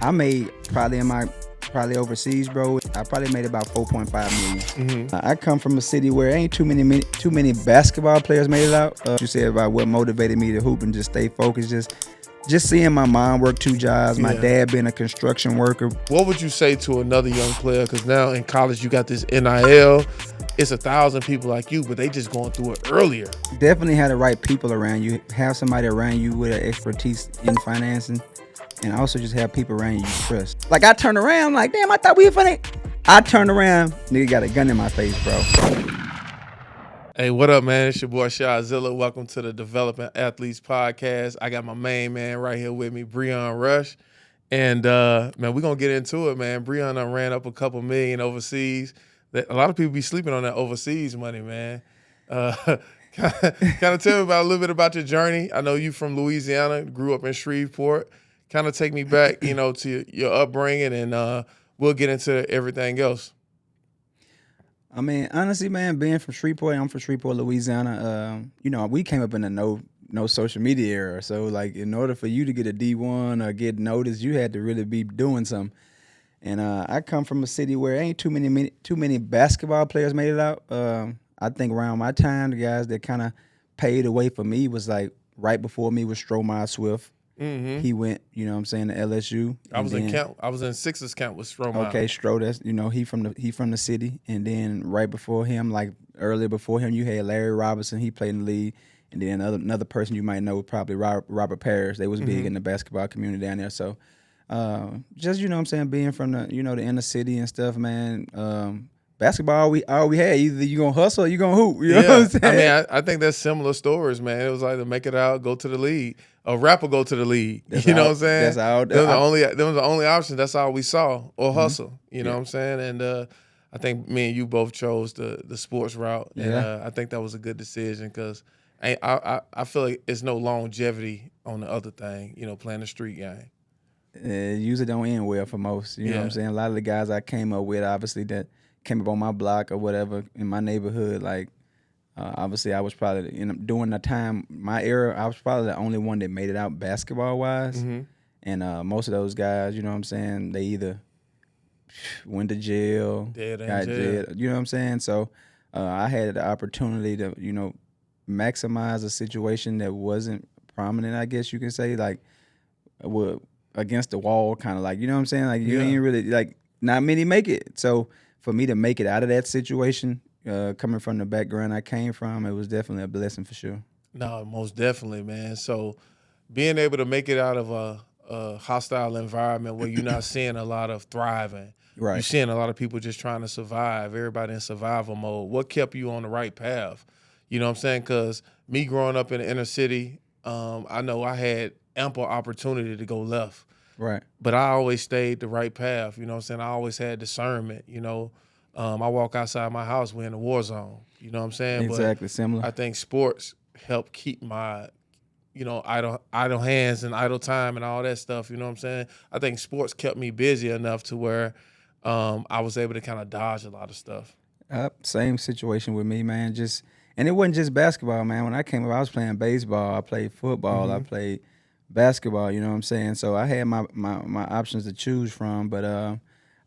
I made probably overseas, bro. I probably made about 4.5 million. I come from a city where ain't too many basketball players made it out. You said about what motivated me to hoop and just stay focused. Just seeing my mom work 2 jobs, my dad being a construction worker. What would you say to another young player? Because now in college you got this NIL. It's 1,000 people like you, but they just going through it earlier. Definitely have the right people around you. Have somebody around you with an expertise in financing. And also just have people around you trust. Like I turned around, like, damn, I thought we were funny. I turned around, nigga got a gun in my face, bro. Hey, what up, man? It's your boy Shadzilla. Welcome to the Developing Athletes Podcast. I got my main man right here with me, Brion Rush. And, man, we're going to get into it, man. Brion done ran up a couple million overseas. A lot of people be sleeping on that overseas money, man. Kind of tell me about a little bit about your journey. I know you from Louisiana, grew up in Shreveport. Kind of take me back, to your upbringing, and we'll get into everything else. I mean, honestly, man, being from Shreveport, I'm from Shreveport, Louisiana. We came up in a no social media era. So, like, in order for you to get a D1 or get noticed, you had to really be doing something. And I come from a city where ain't too many basketball players made it out. I think around my time, the guys that kind of paved the way for me was like right before me was Stromae Swift. Mm-hmm. He went, to LSU. I was in Sixers camp with Stromae. Okay, Stro, that's he from the city. And then right before him, like earlier before him, you had Larry Robinson. He played in the league. And then another person you might know was probably Robert Parrish. They was big in the basketball community down there. So just being from the the inner city and stuff, man. Basketball, all we had, either you gonna hustle or you gonna hoop. You know what I'm saying? I mean, I think that's similar stories, man. It was like to make it out, go to the league. A rapper go to the league. What I'm saying? That's all. Them was the only option. That's all we saw, or hustle. You know what I'm saying? And I think me and you both chose the sports route. And I think that was a good decision because I feel like it's no longevity on the other thing, playing the street game. It usually don't end well for most. You know what I'm saying? A lot of the guys I came up with, obviously, that came up on my block or whatever in my neighborhood, like obviously I was probably during the time, my era, I was probably the only one that made it out basketball wise. And most of those guys, they either went to jail, got jail. You know what I'm saying? So I had the opportunity to maximize a situation that wasn't prominent, I guess you can say, like against the wall, kind of like, you know what I'm saying? Like you ain't really, like, not many make it. So for me to make it out of that situation, coming from the background I came from, it was definitely a blessing for sure. No, most definitely, man. So being able to make it out of a hostile environment where you're not seeing a lot of thriving, right? You're seeing a lot of people just trying to survive, everybody in survival mode. What kept you on the right path? You know what I'm saying? Because me growing up in the inner city, I know I had ample opportunity to go left. Right. But I always stayed the right path, you know what I'm saying? I always had discernment, I walk outside my house, we're in a war zone, you know what I'm saying? Exactly, but similar. I think sports help keep my, idle hands and idle time and all that stuff, you know what I'm saying? I think sports kept me busy enough to where I was able to kind of dodge a lot of stuff. Same situation with me, man. And it wasn't just basketball, man. When I came up, I was playing baseball, I played football, I played basketball, you know what I'm saying? So I had my options to choose from, but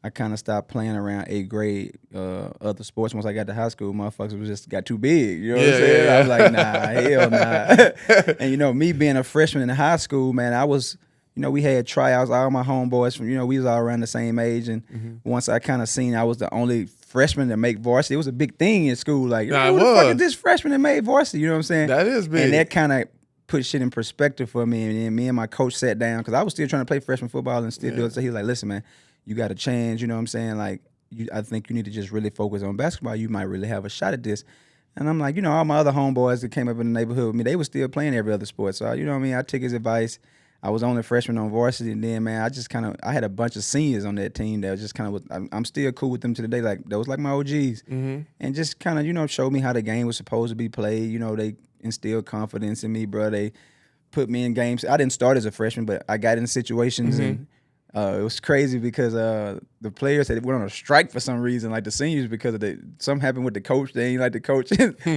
I kind of stopped playing around 8th grade other sports. Once I got to high school, motherfuckers just got too big, you know what I'm saying? I was like, nah, hell nah. And me being a freshman in high school, man, I was, we had tryouts, all my homeboys from, we was all around the same age, and once I kind of seen I was the only freshman to make varsity, it was a big thing in school, like, who the fuck is this freshman that made varsity, you know what I'm saying? That is big. And that kind of put shit in perspective for me, and then me and my coach sat down, because I was still trying to play freshman football and still do it. So he was like, listen, man, you got to change, you know what I'm saying? Like, I think you need to just really focus on basketball. You might really have a shot at this. And I'm like, all my other homeboys that came up in the neighborhood with me, they were still playing every other sport. So, you know what I mean? I took his advice. I was only a freshman on varsity, and then, man, I had a bunch of seniors on that team that was just kind of, I'm still cool with them to the day. Like, that was like my OGs. And just kind of, showed me how the game was supposed to be played. They instilled confidence in me, bro. They put me in games. I didn't start as a freshman, but I got in situations, and it was crazy because the players had went on a strike for some reason, like the seniors, because of something happened with the coach. They ain't like the coach.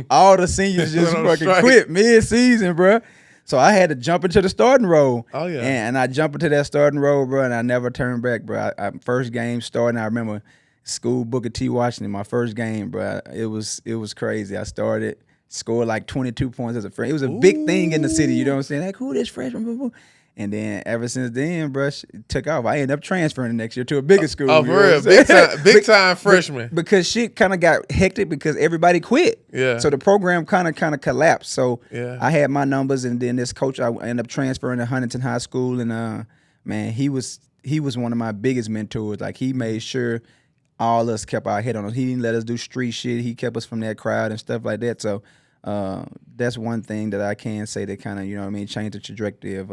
All the seniors just fucking quit mid-season, bro. So I had to jump into the starting role. Oh, yeah. And I jumped into that starting role, bro, and I never turned back, bro. First game starting, I remember school Booker T. Washington, my first game, bro. It was crazy. I started, scored like 22 points as a freshman. It was a big thing in the city, you know what I'm saying? Like, who this freshman? And then ever since then, bro, it took off. I ended up transferring the next year to a bigger school. Oh, for real? Big time freshman. Because shit kind of got hectic because everybody quit. Yeah. So the program kind of collapsed. So yeah. I had my numbers, and then this coach, I ended up transferring to Huntington High School, and man, he was one of my biggest mentors. Like, he made sure all us kept our head on us. He didn't let us do street shit. He kept us from that crowd and stuff like that. So that's one thing that I can say that kind of, you know what I mean, changed the trajectory of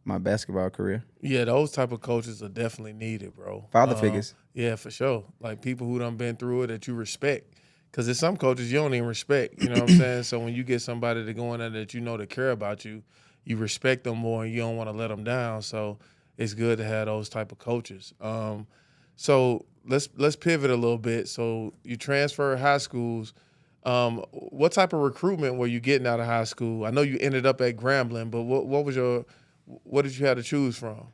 my basketball career. Yeah, those type of coaches are definitely needed, bro. Father figures. Yeah, for sure. Like, people who done been through it that you respect. Because there's some coaches you don't even respect, you know what I'm saying? So when you get somebody to go in there that you know that care about you, you respect them more and you don't want to let them down. So it's good to have those type of coaches. So let's pivot a little bit. So you transfer high schools. What type of recruitment were you getting out of high school? I know you ended up at Grambling, but what did you have to choose from?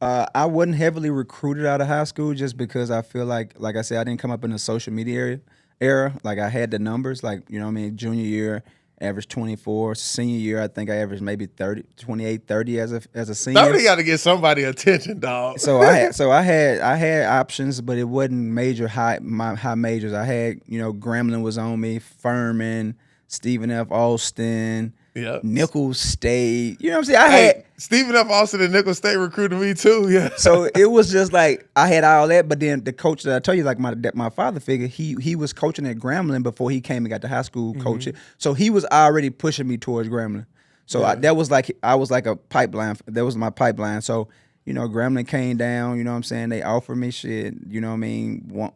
I wasn't heavily recruited out of high school just because I feel like I said, I didn't come up in the social media era. Like, I had the numbers, like, you know what I mean, junior year, averaged 24. Senior year, I think I averaged maybe 28, 30 as a senior. 30 got to get somebody attention, dog. So I had options, but it wasn't high majors. I had, you know, Grambling was on me, Furman, Stephen F. Austin, Nichols State. You know what I'm saying? Stephen F. Austin and Nichols State recruited me too. Yeah. So it was just like I had all that, but then the coach that I told you, like my father figure, he was coaching at Grambling before he came and got to high school coaching. So he was already pushing me towards Grambling. So that was like I was like a pipeline. That was my pipeline. So, you know, Grambling came down, you know what I'm saying? They offered me shit, you know what I mean?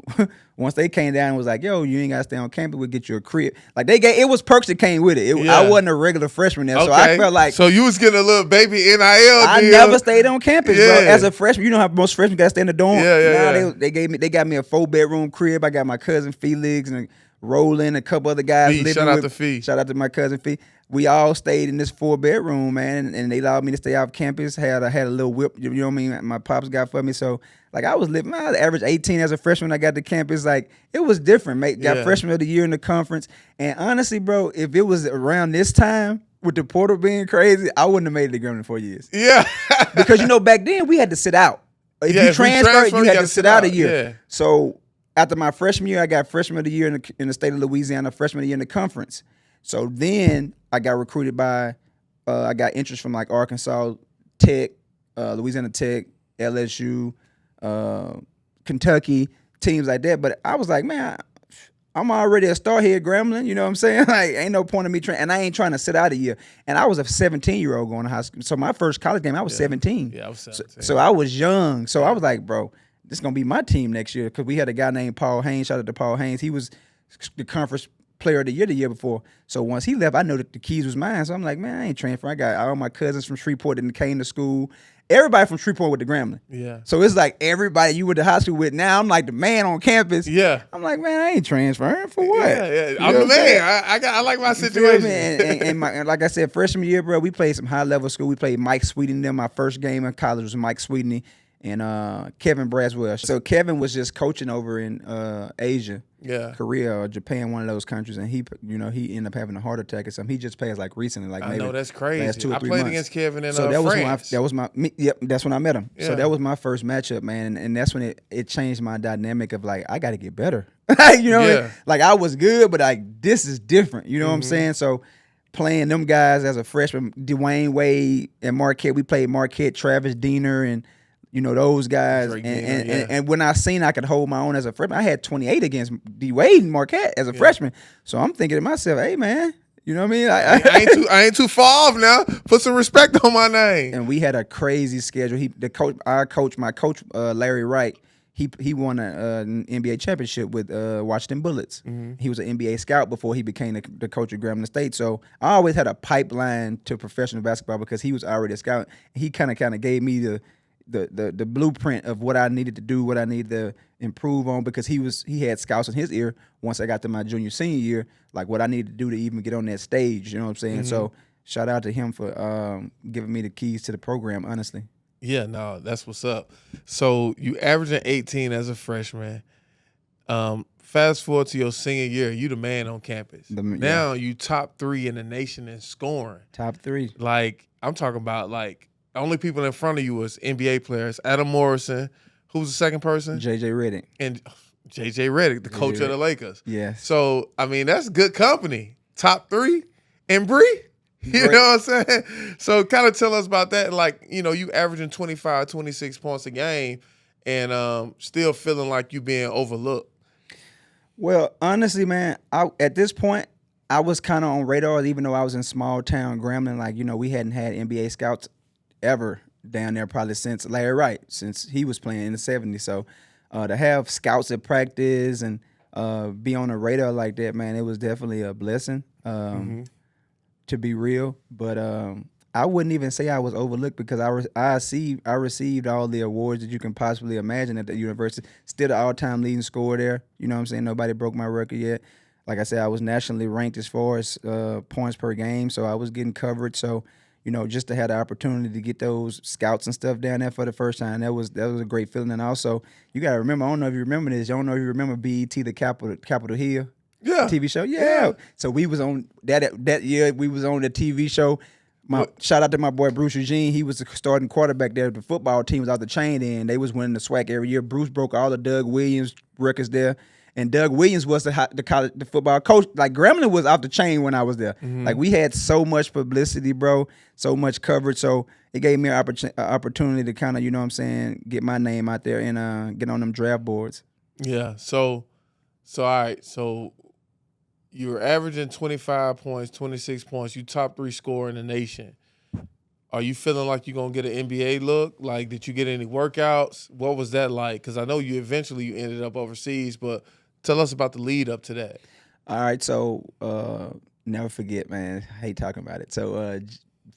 Once they came down and was like, yo, you ain't got to stay on campus, we'll get you a crib. Like, it was perks that came with it. I wasn't a regular freshman there, so I felt like. So you was getting a little baby NIL I deal. never stayed on campus, bro. As a freshman, you know how most freshmen got to stay in the dorm? They got me a 4-bedroom crib. I got my cousin Felix and Roland, a couple other guys living with. Shout out to Fee. Shout out to my cousin Fee. We all stayed in this 4-bedroom, man, and they allowed me to stay off campus. Had a little whip, you know what I mean? My pops got for me, so like I was living. I averaged 18 as a freshman. I got to campus, like it was different, mate. Got freshman of the year in the conference, and honestly, bro, if it was around this time with the portal being crazy, I wouldn't have made it to Grambling in 4 years. Yeah, because you know back then we had to sit out. If you transferred, you had to sit out a year. Yeah. So after my freshman year, I got freshman of the year in the state of Louisiana, freshman of the year in the conference. So then I got recruited by, I got interest from like Arkansas Tech, Louisiana Tech, LSU, Kentucky, teams like that. But I was like, man, I'm already a star here at Grambling. You know what I'm saying? Like, ain't no point in me trying, and I ain't trying to sit out a year. And I was a 17-year-old going to high school. So my first college game, I was 17. Yeah, I was 17. So I was young. So I was like, bro, this is going to be my team next year because we had a guy named Paul Haynes. Shout out to Paul Haynes. He was the conference player of the year before. So once he left, I know that the keys was mine. So I'm like, man, I ain't transferring. I got all my cousins from Shreveport that came to school. Everybody from Shreveport went to Grambling. Yeah. So it's like everybody you went to high school with. Now I'm like the man on campus. Yeah. I'm like, man, I ain't transferring for what? Yeah. I'm the man. I like my situation. And like I said, freshman year, bro, we played some high level school. We played Mike Sweeting. Then my first game in college was Mike Sweeting and Kevin Braswell. So Kevin was just coaching over in Asia, Korea or Japan, one of those countries, and he ended up having a heart attack or something. He just passed like recently, like maybe. I know, that's crazy. Last 2 or 3 I played months. against Kevin in so France. That's when I met him. Yeah. So that was my first matchup, man, and that's when it changed my dynamic of like I got to get better. You know, like I was good, but like this is different. You know what I'm saying? So playing them guys as a freshman, Dwayne Wade and Marquette, we played Marquette, Travis Diener, and you know, those guys. And when I seen I could hold my own as a freshman, I had 28 against D. Wade and Marquette as a freshman. So I'm thinking to myself, hey, man, you know what I mean? I ain't too far off now. Put some respect on my name. And we had a crazy schedule. My coach, Larry Wright, he won an NBA championship with Washington Bullets. Mm-hmm. He was an NBA scout before he became the coach at Grambling State. So I always had a pipeline to professional basketball because he was already a scout. He kind of gave me the blueprint of what I needed to do, what I needed to improve on, because he had scouts in his ear once I got to my junior senior year, like what I needed to do to even get on that stage. You know what I'm saying? Mm-hmm. So shout out to him for giving me the keys to the program, honestly. Yeah, no, that's what's up. So you averaging 18 as a freshman. Fast forward to your senior year, you the man on campus. Now you top 3 in the nation in scoring. Top 3. Like, I'm talking about, like, only people in front of you was NBA players. Adam Morrison. Who's the second person? JJ Redick. And JJ Redick, the coach of the Lakers. Yes. So, I mean, that's good company. Top 3 and Bree. You know what I'm saying? So kind of tell us about that. Like, you know, you averaging 25, 26 points a game and still feeling like you being overlooked. Well, honestly, man, at this point, I was kind of on radar, even though I was in small town Grambling. Like, you know, we hadn't had NBA scouts ever down there probably since Larry Wright, since he was playing in the 70s. So to have scouts at practice and be on the radar like that, man, it was definitely a blessing, to be real. But I wouldn't even say I was overlooked because I received all the awards that you can possibly imagine at the university. Still the all-time leading scorer there. You know what I'm saying? Nobody broke my record yet. Like I said, I was nationally ranked as far as points per game, so I was getting coverage. So, you know, just to have the opportunity to get those scouts and stuff down there for the first time, that was a great feeling. And also, you got to remember, I don't know if you remember this. I don't know if you remember BET, the Capitol Hill TV show. Yeah. So we was on that year. We was on the TV show. Shout out to my boy Bruce Eugene. He was the starting quarterback there. The football team was out the chain then. They was winning the SWAC every year. Bruce broke all the Doug Williams records there. And Doug Williams was the football coach. Like, Gremlin was off the chain when I was there. Like, we had so much publicity, bro, so much coverage. So it gave me an opportunity to kind of, you know what I'm saying, get my name out there and get on them draft boards. Yeah. So all right. So you were averaging 25 points, 26 points. You top 3 scorer in the nation. Are you feeling like you're going to get an NBA look? Like, did you get any workouts? What was that like? Because I know you ended up overseas, but tell us about the lead up to that. All right, so never forget, man. I hate talking about it. So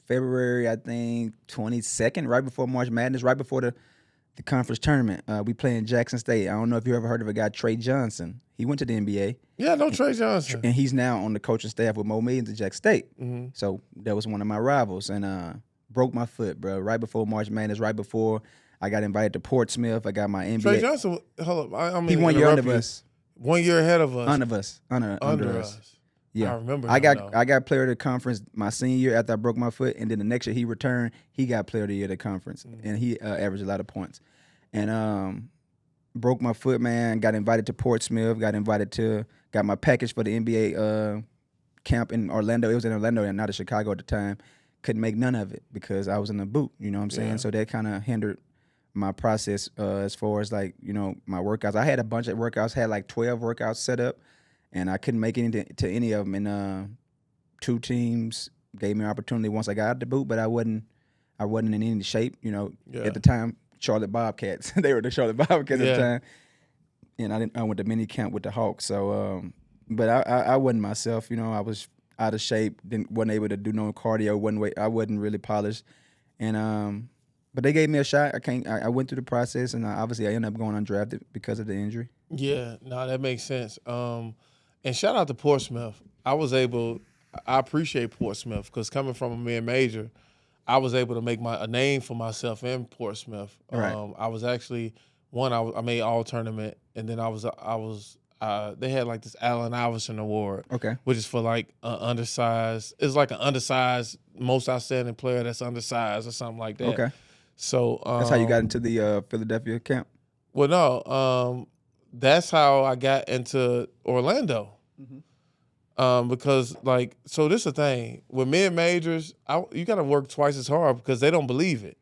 February, I think, 22nd, right before March Madness, right before the conference tournament, we play in Jackson State. I don't know if you ever heard of a guy, Trey Johnson. He went to the NBA. Yeah, no, Trey Johnson. And he's now on the coaching staff with Mo Millions at Jackson State. So that was one of my rivals. And broke my foot, bro, right before March Madness, right before I got invited to Portsmouth. I got my NBA. Trey Johnson, hold up. I mean, he 1 year under us. 1 year ahead of us. Under us. Yeah. I remember. I got player of the conference my senior year after I broke my foot, and then the next year he returned. He got player of the year of the conference, and he averaged a lot of points. And broke my foot, man. Got invited to Portsmouth. Got my package for the NBA camp in Orlando. It was in Orlando and not in Chicago at the time. Couldn't make none of it because I was in the boot, you know what I'm saying? So that kind of hindered my process as far as, like, you know, my workouts. I had a bunch of workouts, had like 12 workouts set up, and I couldn't make it to any of them. And 2 teams gave me an opportunity once I got out the boot, but I wasn't in any shape, you know. At the time, Charlotte Bobcats. They were the Charlotte Bobcats at the time. And I went to mini camp with the Hawks. So, but I wasn't myself, you know. I was out of shape, wasn't able to do no cardio, I wasn't really polished, and but they gave me a shot. I went through the process, and obviously I ended up going undrafted because of the injury. Yeah, no, that makes sense. And shout out to Portsmouth. I appreciate Portsmouth because coming from a mid-major, I was able to make a name for myself in Portsmouth. Right. I was actually I made all tournament, and then I was. They had like this Allen Iverson Award, which is for like undersized. It's like an undersized, most outstanding player that's undersized or something like that. Okay. So that's how you got into the Philadelphia camp? Well, no, that's how I got into Orlando. Because like, so this is the thing with mid-majors, you got to work twice as hard because they don't believe it.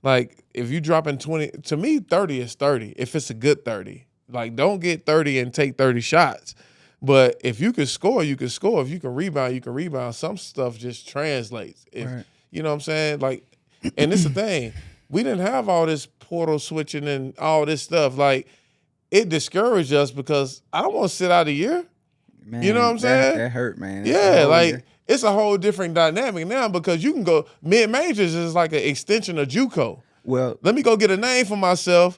Like, if you drop in 20, to me, 30 is 30 if it's a good 30. Like, don't get 30 and take 30 shots. But if you can score, you can score. If you can rebound, you can rebound. Some stuff just translates. You know what I'm saying? Like, and this is the thing. We didn't have all this portal switching and all this stuff. Like, it discouraged us because I don't want to sit out a year. Man, you know what I'm saying? That hurt, man. Yeah, like, it's a whole different dynamic now because you can go, mid-majors is like an extension of JUCO. Well, let me go get a name for myself,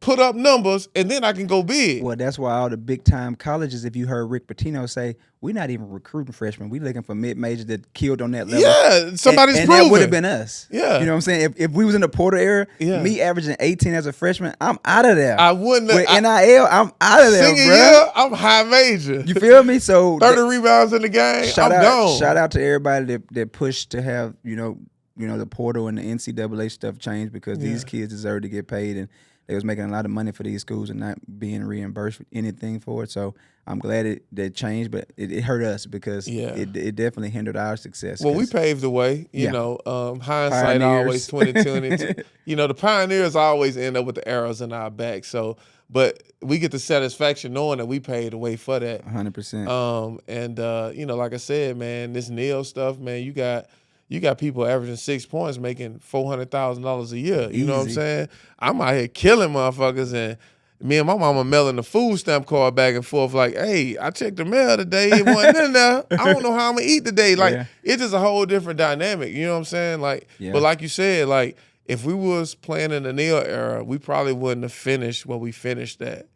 put up numbers, and then I can go big. Well, that's why all the big time colleges, if you heard Rick Pitino say, we're not even recruiting freshmen. We're looking for mid-majors that killed on that level. Yeah, somebody's and proven. that would have been us. Yeah. You know what I'm saying? If we was in the Porter era, me averaging 18 as a freshman, I'm out of there. I wouldn't. With NIL, I'm out of there, senior bro. year, I'm high major. You feel me? So 30 rebounds in the game, I'm gone. Shout out to everybody that pushed to have, the portal and the NCAA stuff change, because these kids deserve to get paid, and they was making a lot of money for these schools and not being reimbursed anything for it. So I'm glad it changed, but it hurt us because it definitely hindered our success. Well, we paved the way. You know, hindsight always 2020. The pioneers always end up with the arrows in our back. So, but we get the satisfaction knowing that we paved the way for that. 100%. And like I said, man, this NIL stuff, man, you got people averaging 6 points making $400,000 a year. You know what I'm saying? I'm out here killing motherfuckers, and me and my mama mailing the food stamp card back and forth like, hey, I checked the mail today. It wasn't in there. I don't know how I'm going to eat today. Like, it's just a whole different dynamic. You know what I'm saying? Like, but like you said, like, if we was playing in the NIL era, we probably wouldn't have finished what we finished at,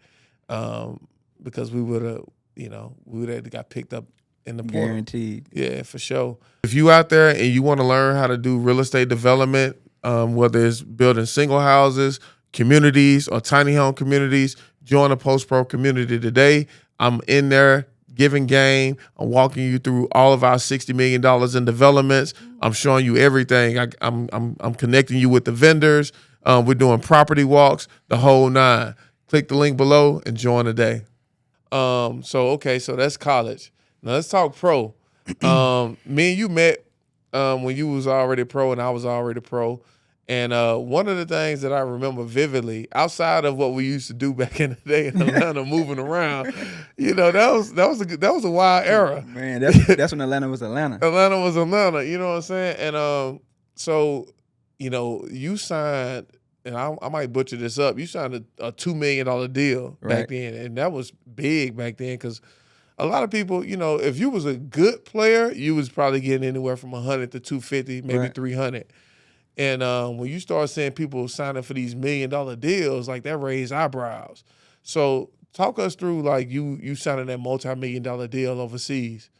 because we would have got picked up in the portal. Guaranteed. Yeah, for sure. If you out there and you want to learn how to do real estate development, whether it's building single houses, communities, or tiny home communities, join the Post Pro community today. I'm in there giving game. I'm walking you through all of our $60 million in developments. I'm showing you everything. I'm connecting you with the vendors. We're doing property walks, the whole nine. Click the link below and join today. So that's college. Now let's talk pro. Me and you met when you was already pro and I was already pro. And one of the things that I remember vividly, outside of what we used to do back in the day in Atlanta, moving around, that was a wild era. Man, that's when Atlanta was Atlanta. Atlanta was Atlanta. You know what I'm saying? And you signed, and I might butcher this up. You signed a $2 million deal back then, and that was big back then because a lot of people, if you was a good player, you was probably getting anywhere from 100 to 250, maybe 300. And when you start seeing people signing for these $1 million deals, like that raised eyebrows. So talk us through like you signing that multi-million-dollar deal overseas.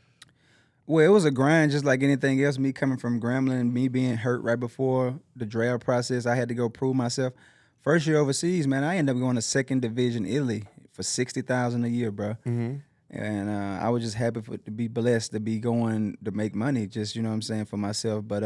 Well, it was a grind just like anything else. Me coming from Grambling, me being hurt right before the draft process, I had to go prove myself. First year overseas, man, I ended up going to second division Italy for $60,000 a year, bro. Mm-hmm. And I was just happy to be blessed to be going to make money, just, for myself. But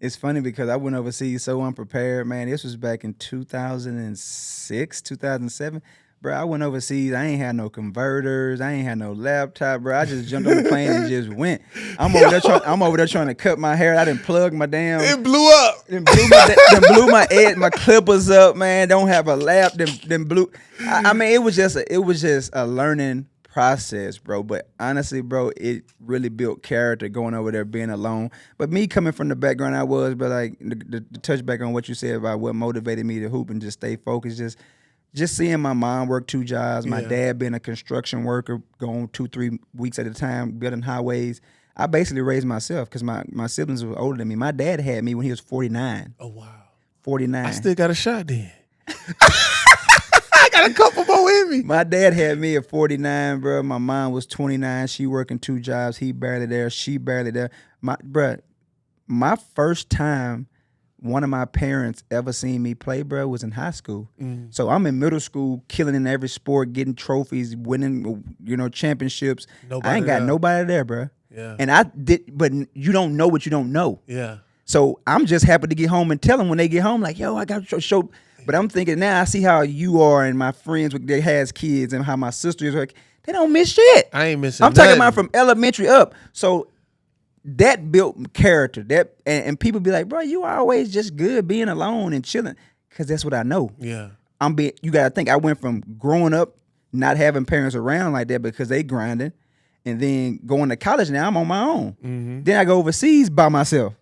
it's funny because I went overseas so unprepared, man. This was back in 2006, 2007. Bro, I went overseas. I ain't had no converters. I ain't had no laptop, bro. I just jumped on the plane and just went. I'm over there trying to cut my hair. I didn't plug my damn. It blew up. Then blew my clippers up, man. Don't have a lap. Then blew. I mean, it was just a learning process, bro. But honestly, bro, it really built character going over there, being alone. But me coming from the background I was, but like the touch back on what you said about what motivated me to hoop and just stay focused, just seeing my mom work 2 jobs, my dad being a construction worker, going 2-3 weeks at a time, building highways. I basically raised myself because my siblings were older than me. My dad had me when he was 49. Oh, wow. 49. I still got a shot then. I got a couple more in me. My dad had me at 49, bro. My mom was 29. She working 2 jobs. He barely there. She barely there. My first time one of my parents ever seen me play, bro, was in high school. Mm. So I'm in middle school, killing in every sport, getting trophies, winning, championships. I ain't got nobody there, bro. Yeah. And I did, but you don't know what you don't know. Yeah. So I'm just happy to get home and tell them when they get home, like, yo, I got to show. But I'm thinking now I see how you are and my friends that has kids and how my sister is like, they don't miss shit. I ain't missing I'm talking about from elementary up. So that built character. And people be like, bro, you always just good being alone and chilling. Because that's what I know. Yeah. You got to think, I went from growing up, not having parents around like that because they grinding, and then going to college now, I'm on my own. Mm-hmm. Then I go overseas by myself.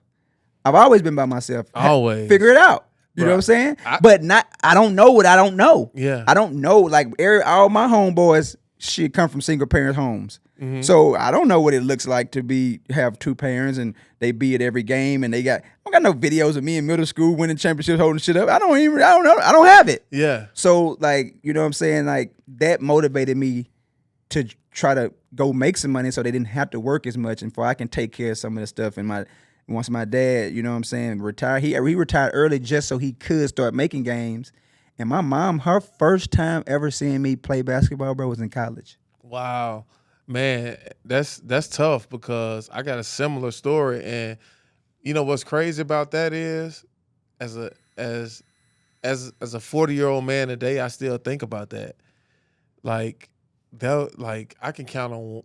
I've always been by myself. Always. Figure it out. You know what I'm saying? I don't know what I don't know. Yeah. I don't know. Like all my homeboys she come from single parent homes. Mm-hmm. So I don't know what it looks like to have two parents and they be at every game and I don't got no videos of me in middle school winning championships, holding shit up. I don't know. I don't have it. Yeah. So like, you know what I'm saying? Like that motivated me to try to go make some money so they didn't have to work as much and for I can take care of some of the stuff. And once my dad, you know what I'm saying, retired, he retired early just so he could start making games. And my mom, her first time ever seeing me play basketball, bro, was in college. Wow. Man, that's tough because I got a similar story. And you know what's crazy about that is as a 40-year-old man today, I still think about that. Like I can count on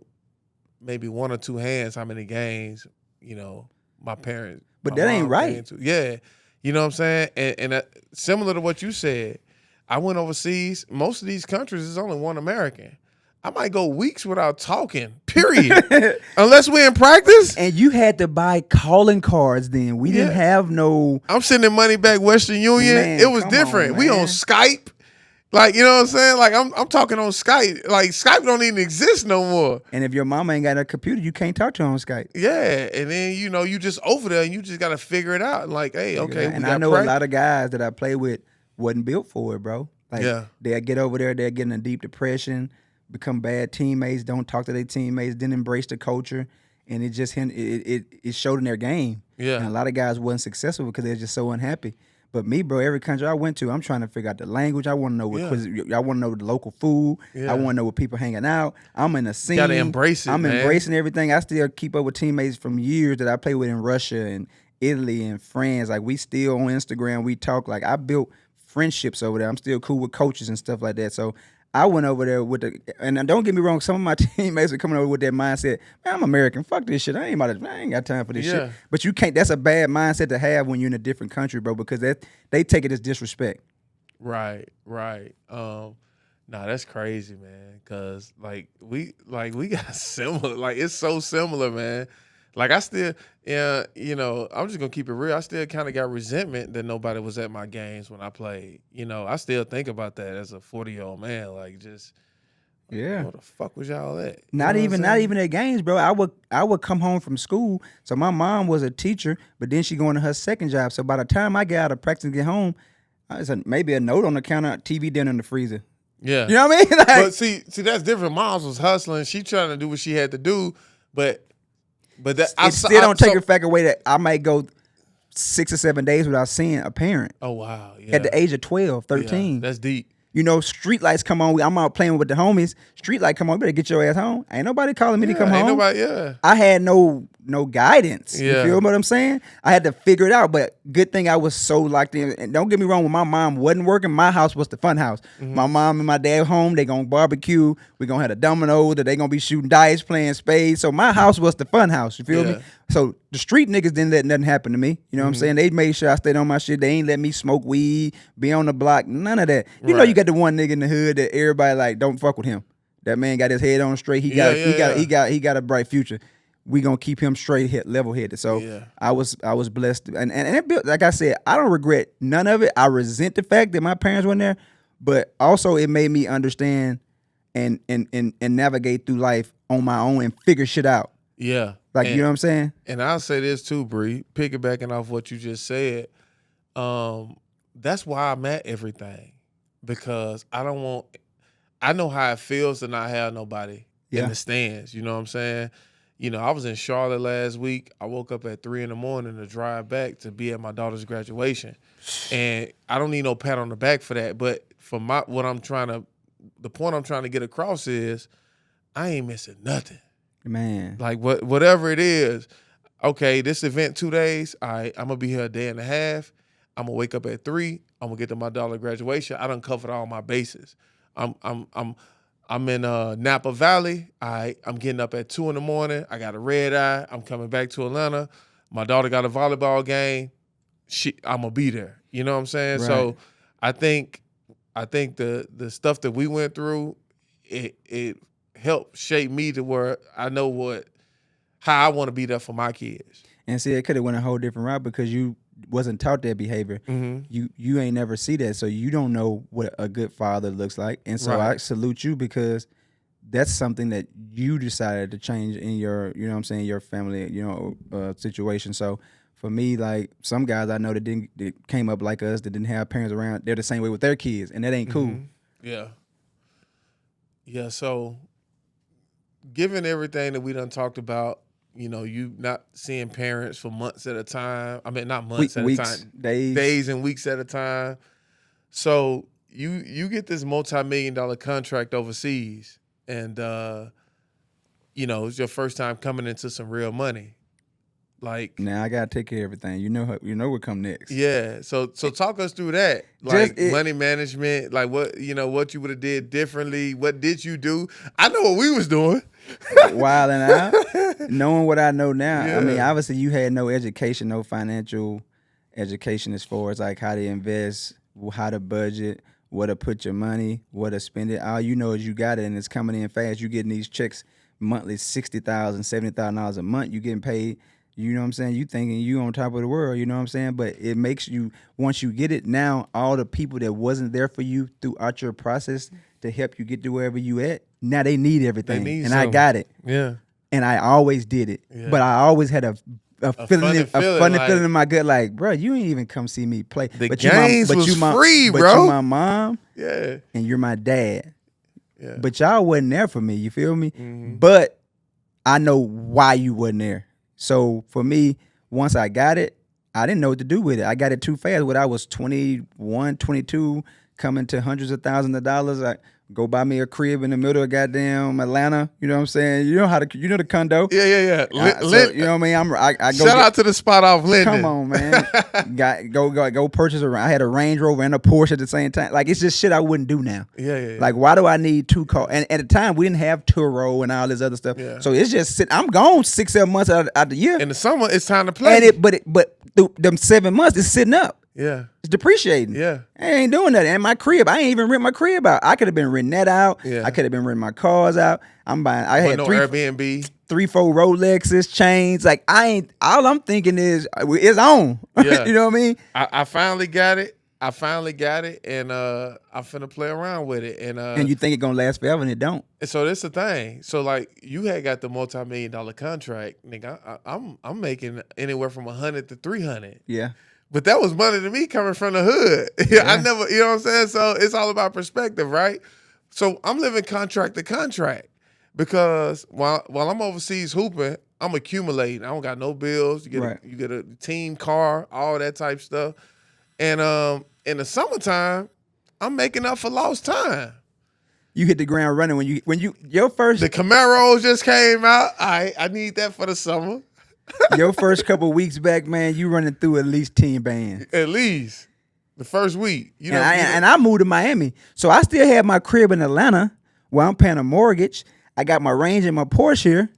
maybe one or two hands how many games, you know, my parents. But my that ain't mom right. came to. Yeah. You know what I'm saying? And similar to what you said, I went overseas. Most of these countries is only one American. I might go weeks without talking, period. Unless we're in practice. And you had to buy calling cards then. We didn't have no. I'm sending money back Western Union. Man, it was come different. on, We man. on Skype. Like, you know what I'm saying? Like, I'm talking on Skype. Like, Skype don't even exist no more. And if your mama ain't got a computer, you can't talk to her on Skype. Yeah. And then, you know, you just over there and you just got to figure it out. Like, hey, okay. And I know a lot of guys that I play with wasn't built for it, bro. Like, they'll get over there, they'll get in a deep depression, become bad teammates, don't talk to their teammates, didn't embrace the culture, and it showed in their game. Yeah. And a lot of guys wasn't successful because they're just so unhappy. But me, bro, every country I went to, I'm trying to figure out the language. I want to know what I want to know the local food. I want to know what people hanging out. I'm in the scene. Gotta embrace it. I'm man. embracing everything. I still keep up with teammates from years that I played with in Russia and Italy and France. Like we still on Instagram. We talk. Like I built friendships over there. I'm still cool with coaches and stuff like that. So I went over there and don't get me wrong, some of my teammates are coming over with that mindset, man, I'm American, fuck this shit. I ain't got time for this shit. But you can't, that's a bad mindset to have when you're in a different country, bro, because they take it as disrespect. Right. Nah, that's crazy, man. Cause we got similar, like it's so similar, man. Like I still, you know, I'm just gonna keep it real. I still kind of got resentment that nobody was at my games when I played. You know, I still think about that as a 40-year-old man. Like, just where the fuck was y'all at? Not even at games, bro. I would come home from school. So my mom was a teacher, but then she going to her second job. So by the time I get out of practice and get home, I said maybe a note on the counter, TV dinner in the freezer. Yeah, you know what I mean? Like, but see, that's different. Moms was hustling. She trying to do what she had to do, but that it still don't take the fact away that I might go 6 or 7 days without seeing a parent. Oh, wow. Yeah. At the age of 12, 13. Yeah, that's deep. You know, street lights come on. I'm out playing with the homies. Street light come on. You better get your ass home. Ain't nobody calling me to come home. I had no guidance. You feel what I'm saying? I had to figure it out. But good thing I was so locked in. And don't get me wrong, when my mom wasn't working, my house was the fun house. Mm-hmm. My mom and my dad home, they gonna barbecue. We gonna have the dominoes, that they gonna be shooting dice, playing spades. So my house was the fun house. You feel me? So the street niggas didn't let nothing happen to me. You know what I'm saying? They made sure I stayed on my shit. They ain't let me smoke weed, be on the block, none of that. You know, you got the one nigga in the hood that everybody like, don't fuck with him. That man got his head on straight. He got a bright future. We gonna keep him straight, level headed. So I was blessed, and it built, like I said, I don't regret none of it. I resent the fact that my parents weren't there, but also it made me understand and navigate through life on my own and figure shit out. Yeah. Like, you know what I'm saying? And I'll say this too, Bree, piggybacking off what you just said. That's why I'm at everything, because I know how it feels to not have nobody in the stands. You know what I'm saying? You know, I was in Charlotte last week. I woke up at 3 a.m. to drive back to be at my daughter's graduation. And I don't need no pat on the back for that. But for the point I'm trying to get across is I ain't missing nothing. Man. Like whatever it is, okay, this event 2 days, all right, I'm gonna be here a day and a half. I'm gonna wake up at 3. I'm gonna get to my daughter's graduation. I done covered all my bases. I'm in Napa Valley. I'm getting up at 2 a.m. I got a red eye. I'm coming back to Atlanta. My daughter got a volleyball game. I'm gonna be there. You know what I'm saying? Right. So I think the stuff that we went through, it helped shape me to where I know how I want to be there for my kids. And see, it could have went a whole different route because you wasn't taught that behavior. Mm-hmm. You ain't never see that, so you don't know what a good father looks like. And so I salute you because that's something that you decided to change in your, you know what I'm saying, your family, situation. So for me, like some guys I know that came up like us, that didn't have parents around, they're the same way with their kids, and that ain't cool. Yeah. Yeah. So, given everything that we done talked about, you not seeing parents for months at a time. I mean, not months at Weeks, a time, days and weeks at a time. So you get this multi-million-dollar contract overseas, and it's your first time coming into some real money. Like, now I gotta take care of everything. You know what come next. Yeah. So talk us through that. Like money management, like what you would have did differently. What did you do? I know what we was doing. Wilding out. Knowing what I know now. Yeah. I mean, obviously you had no education, no financial education as far as like how to invest, how to budget, where to put your money, where to spend it. All you know is you got it and it's coming in fast. You getting these checks monthly, $60,000, $70,000 a month. You getting paid. You know what I'm saying? You thinking you on top of the world, you know what I'm saying? But it makes you, once you get it, now all the people that wasn't there for you throughout your process to help you get to wherever you at, now they need everything. I got it. Yeah. And I always did it. Yeah. But I always had a funny feeling in my gut, like, bro, you ain't even come see me play. The games was free, bro. But you my mom. Yeah. And you're my dad. Yeah. But y'all wasn't there for me, you feel me? Mm-hmm. But I know why you wasn't there. So for me, once I got it, I didn't know what to do with it. I got it too fast. When I was 21, 22, coming to hundreds of thousands of dollars, I go buy me a crib in the middle of goddamn Atlanta. You know what I'm saying? You know the condo. Yeah. So, you know what I mean? I go shout out to the spot off Linden. Come on, man. go purchase I had a Range Rover and a Porsche at the same time. Like, it's just shit I wouldn't do now. Yeah. Like, why do I need two cars? And at the time, we didn't have Turo and all this other stuff. Yeah. So it's just I'm gone 6-7 months out the year. In the summer, it's time to play. And but them 7 months, it's sitting up. Yeah. It's depreciating. Yeah. I ain't doing that. And my crib, I ain't even rent my crib out. I could have been renting that out. Yeah. I could have been renting my cars out. I had Airbnb. 3-4 Rolexes, chains. Like, all I'm thinking is it's on. Yeah. You know what I mean? I finally got it. And I'm finna play around with it. And you think it's gonna last forever, and it don't. So that's the thing. So like you had got the multi-million-dollar contract, nigga. I'm making anywhere from 100 to 300. Yeah. But that was money to me coming from the hood. Yeah. I never, you know what I'm saying? So it's all about perspective, right? So I'm living contract to contract because while I'm overseas hooping, I'm accumulating. I don't got no bills. You get a team car, all that type stuff. And in the summertime, I'm making up for lost time. You hit the ground running when your first. The Camaros just came out. I need that for the summer. Your first couple of weeks back, man, you running through at least 10 bands. At least the first week. And I moved to Miami, so I still have my crib in Atlanta where I'm paying a mortgage. I got my Range and my Porsche here.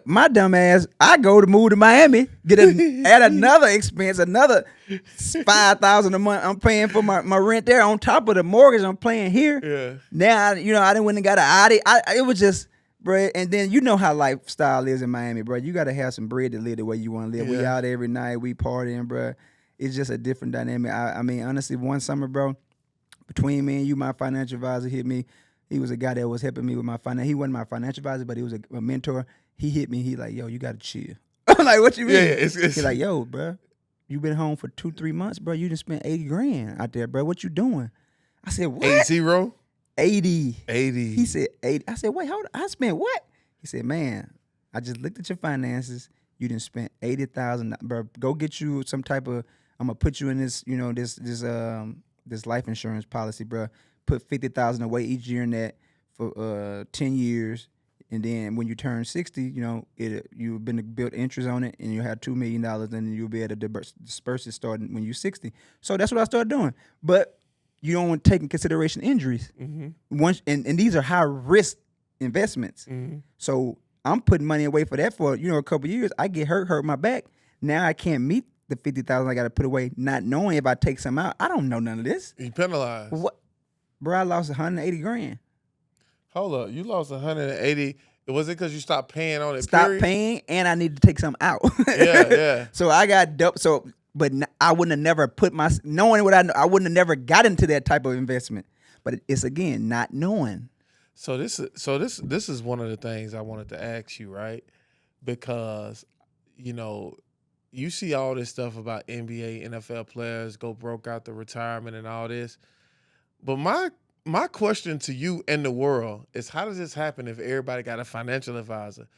My dumb ass, I go to move to Miami, add another expense, another $5,000 a month I'm paying for my rent there on top of the mortgage I'm paying here. Yeah. Now, I didn't went and got an Audi. It was just, bro. And then you know how lifestyle is in Miami, bro. You got to have some bread to live the way you want to live. Yeah. We out every night, we partying, bro. It's just a different dynamic. I mean, honestly, one summer, bro, between me and you, my financial advisor hit me. He was a guy that was helping me with my finance. He wasn't my financial advisor, but he was a mentor. He hit me. He like, yo, you got to chill. I'm like, what you mean? Yeah, He's like, yo, bro, you been home for 2-3 months, bro. You just spent $80,000 out there, bro. What you doing? I said, what? 80? 80. 80. He said 80. I said, wait, hold on. I spent what? He said, man, I just looked at your finances. You didn't spend $80,000, bro. Go get you some type of. I'm gonna put you in this, this life insurance policy, bro. Put $50,000 away each year in that for 10 years. And then when you turn 60, you've been to build interest on it, and you have $2 million, and you'll be able to disperse it starting when you're 60. So that's what I started doing. But you don't want to take in consideration injuries. Mm-hmm. And these are high risk investments. Mm-hmm. So I'm putting money away for that for a couple of years. I get hurt my back. Now I can't meet the $50,000 I got to put away, not knowing if I take some out. I don't know none of this. You penalized. What, bro? I lost $180,000. Hold up, you lost 180. Was it because you stopped paying on it? Stopped paying, and I need to take some out. Yeah. So I got dope. So, but I wouldn't have never knowing what I know. I wouldn't have never got into that type of investment. But it's again not knowing. So this is one of the things I wanted to ask you, right? Because you see all this stuff about NBA, NFL players go broke out the retirement and all this. But my question to you and the world is, how does this happen if everybody got a financial advisor?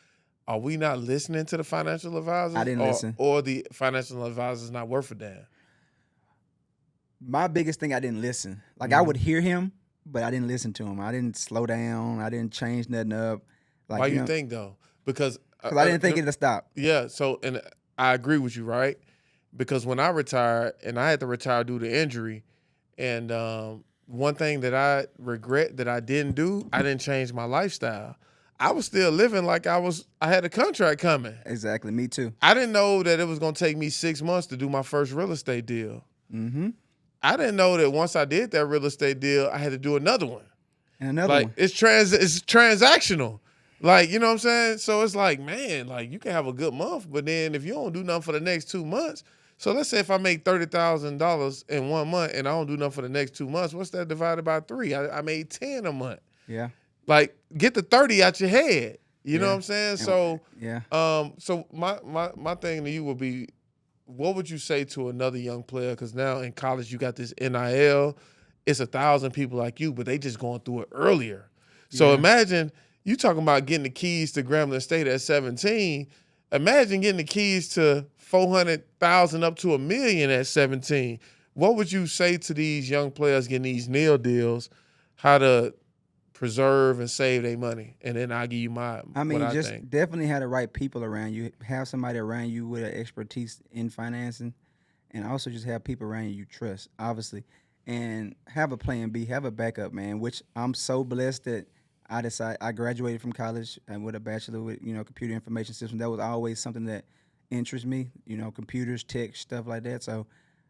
Are we not listening to the financial advisors? I didn't listen. Or the financial advisors not worth a damn? My biggest thing, I didn't listen. Like, I would hear him, but I didn't listen to him. I didn't slow down. I didn't change nothing up. Like, Why you think though? Because I didn't think it'd stop. Yeah. So, and I agree with you, right? Because when I retired, and I had to retire due to injury, and one thing that I regret that I didn't do, I didn't change my lifestyle. I was still living like I had a contract coming. Exactly, me too. I didn't know that it was going to take me 6 months to do my first real estate deal. Mm-hmm. I didn't know that once I did that real estate deal, I had to do another one. And another one. It's transactional. Like, you know what I'm saying? So it's like, man, like you can have a good month, but then if you don't do nothing for the next 2 months, so let's say if I make $30,000 in 1 month and I don't do nothing for the next 2 months, what's that divided by 3? I made 10 a month. Yeah. Like, get the 30 out your head. You know what I'm saying? And, So yeah. So my thing to you would be, what would you say to another young player? Because now in college you got this NIL. It's 1,000 people like you, but they just going through it earlier. So imagine you talking about getting the keys to Grambling State at 17. Imagine getting the keys to 400,000 up to $1 million at 17. What would you say to these young players getting these NIL deals? How to preserve and save their money? And then I'll give you my. I mean, what I just think. definitely have the right people around you. Have somebody around you with an expertise in financing, and also just have people around you trust, obviously, and have a plan B, have a backup, man. Which I'm so blessed that I graduated from college and with a bachelor with computer information systems. That was always something that interests me, computers, tech, stuff like that. So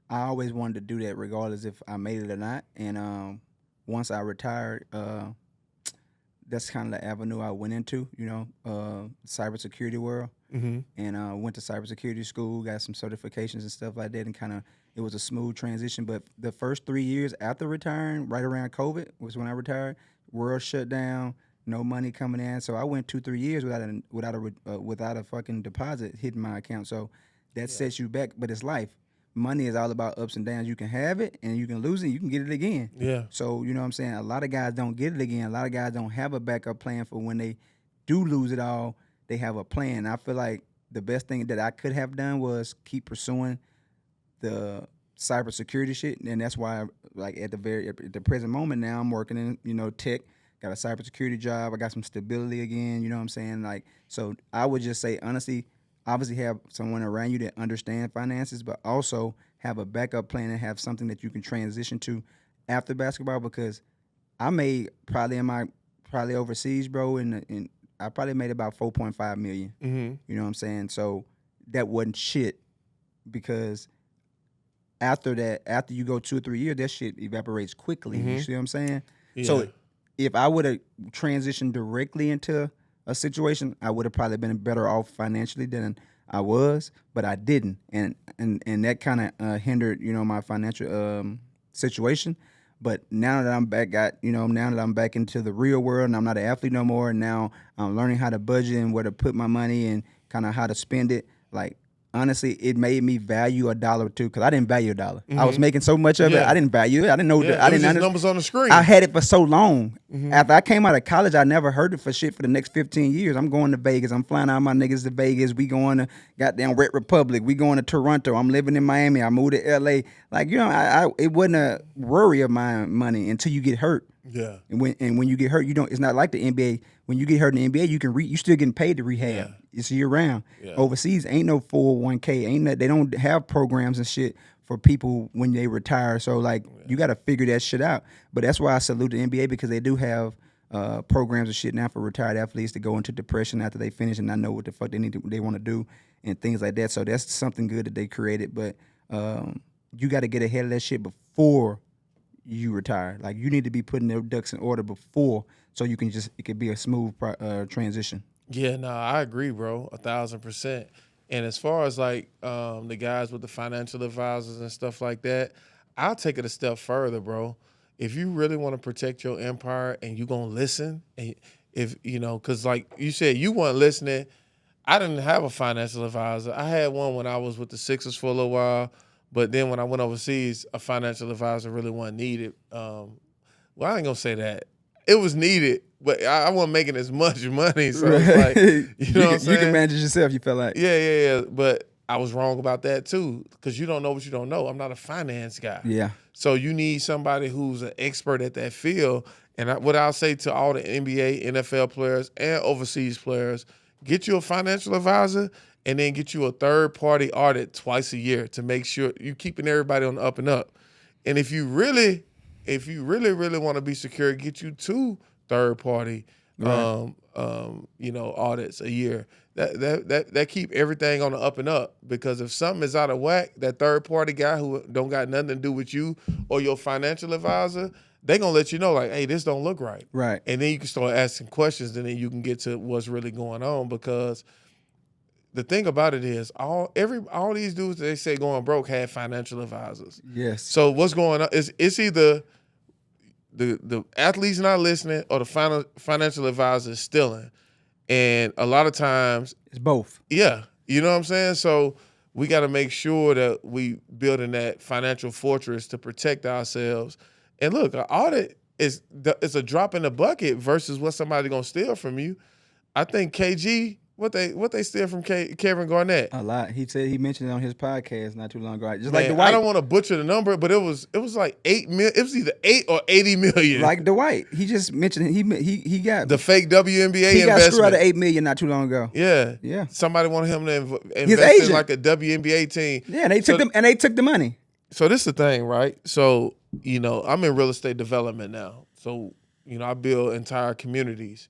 I always wanted to do that, regardless if I made it or not. And once I retired, that's kind of the avenue I went into, cybersecurity world. Mm-hmm. And went to cybersecurity school, got some certifications and stuff like that, and it was a smooth transition. But the first 3 years after retiring, right around COVID, was when I retired. World shut down, no money coming in, so I went 2-3 years without a fucking deposit hitting my account. So that sets you back. But it's life. Money is all about ups and downs. You can have it and you can lose it. You can get it again. Yeah. So you know what I'm saying. A lot of guys don't get it again. A lot of guys don't have a backup plan for when they do lose it all. They have a plan. I feel like the best thing that I could have done was keep pursuing the cybersecurity shit, and that's why, like at the present moment now, I'm working in tech. Got a cybersecurity job. I got some stability again. You know what I'm saying? Like, so I would just say honestly, obviously have someone around you that understand finances, but also have a backup plan and have something that you can transition to after basketball. Because I made probably overseas, bro, and I probably made about 4.5 million. Mm-hmm. You know what I'm saying? So that wasn't shit, because after you go 2 or 3 years, that shit evaporates quickly. Mm-hmm. You see what I'm saying? Yeah. So if I would have transitioned directly into a situation, I would have probably been better off financially than I was, but I didn't, and that kind of hindered my financial situation. But now that I'm back into the real world, and I'm not an athlete no more, and now I'm learning how to budget and where to put my money and kind of how to spend it. Like, honestly, it made me value a dollar or two, because I didn't value a dollar. Mm-hmm. I was making so much of it, I didn't value it. I didn't know. I didn't understand numbers on the screen. I had it for so long. Mm-hmm. After I came out of college, I never heard it for shit for the next 15 years. I'm going to Vegas. I'm flying out my niggas to Vegas. We going to goddamn Red Republic. We going to Toronto. I'm living in Miami. I moved to LA. Like, it wasn't a worry of my money until you get hurt. Yeah. And when you get hurt, it's not like the NBA. When you get hurt in the NBA, you still getting paid to rehab. Yeah. It's year round. Yeah. Overseas, ain't no 401k. They don't have programs and shit for people when they retire. So like, you got to figure that shit out. But that's why I salute the NBA, because they do have programs and shit now for retired athletes to go into depression after they finish and not know what the fuck they want to do and things like that. So that's something good that they created. But you got to get ahead of that shit before you retire. Like, you need to be putting their ducks in order before, so it could be a smooth transition. Yeah, no, I agree, bro, 1,000%. And as far as like the guys with the financial advisors and stuff like that, I'll take it a step further, bro. if you really want to protect your empire and you gonna listen, and if you know, because like you said, you weren't listening. I didn't have a financial advisor. I had one when I was with the Sixers for a little while, but then when I went overseas, a financial advisor really wasn't needed. Well, I ain't gonna say that. It was needed, but I wasn't making as much money, so it's like, you know what I'm saying? You can manage it yourself. You feel like, Yeah. But I was wrong about that too, because you don't know what you don't know. I'm not a finance guy. yeah, So you need somebody who's an expert at that field. And what I'll say to all the NBA, NFL players, and overseas players, get you a financial advisor and then get you a third-party audit twice a year to make sure you're keeping everybody on the up and up. And if you really want to be secure, get you 2 third-party, Right. audits a year. That keep everything on the up and up, because if something is out of whack, that third-party guy who don't got nothing to do with you or your financial advisor, they gonna let you know, like, hey, this don't look right. Right. And then you can start asking questions, and then you can get to what's really going on. Because the thing about it is, all these dudes that they say going broke had financial advisors. Yes. So what's going on is it's either the athlete's not listening or the financial advisor is stealing. And a lot of times It's both. yeah, you know what I'm saying? So we got to make sure that we building that financial fortress to protect ourselves. And look, an audit is a drop in the bucket versus what somebody gonna steal from you. I think KG, what they steal from Kevin Garnett. A lot. He said he mentioned it on his podcast not too long ago. Just Man, like Dwight. I don't want to butcher the number, but it was like 8 million. It was either 8 or 80 million. Like Dwight. He just mentioned he got the fake WNBA he got investment. screwed out of $8 million not too long ago. Yeah. Yeah. Somebody wanted him to His invest in agent. like a WNBA team. Yeah, and they took the money. So this is the thing, right? So, I'm in real estate development now. So, I build entire communities.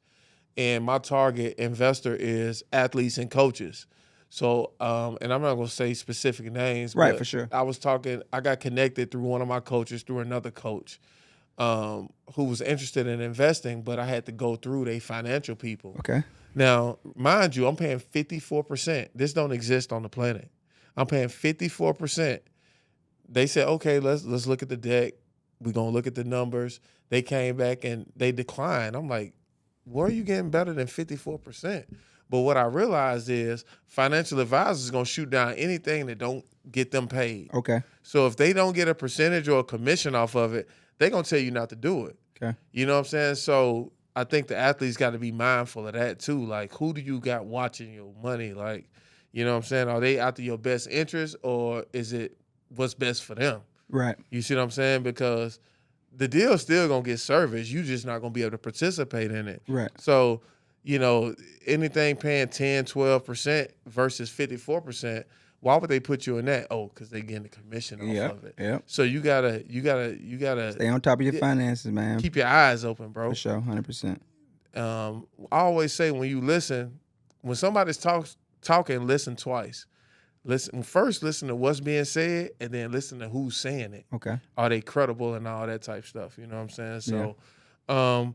And my target investor is athletes and coaches. So, and I'm not going to say specific names. Right, but for sure. I got connected through one of my coaches, through another coach who was interested in investing, but I had to go through their financial people. Okay. Now, mind you, I'm paying 54%. This don't exist on the planet. I'm paying 54%. They said, okay, let's look at the deck. We're going to look at the numbers. They came back and they declined. I'm like, where are you getting better than 54%? But what I realized is financial advisors is going to shoot down anything that don't get them paid. Okay. So if they don't get a percentage or a commission off of it, they're going to tell you not to do it. Okay. You know what I'm saying? So I think the athletes got to be mindful of that too. Like, who do you got watching your money? Like, you know what I'm saying? Are they after your best interest, or is it what's best for them? Right. You see what I'm saying? Because the deal's still going to get serviced. You just not going to be able to participate in it. Right. So, anything paying 10, 12% versus 54%, why would they put you in that? Oh, because they getting the commission off of it. Yeah. So you gotta Stay on top of your finances, man. keep your eyes open, bro. For sure, 100%. I always say, when you listen, when somebody's talking, listen twice. Listen to what's being said, and then listen to who's saying it. Okay. Are they credible and all that type stuff? You know what I'm saying? So, Yeah.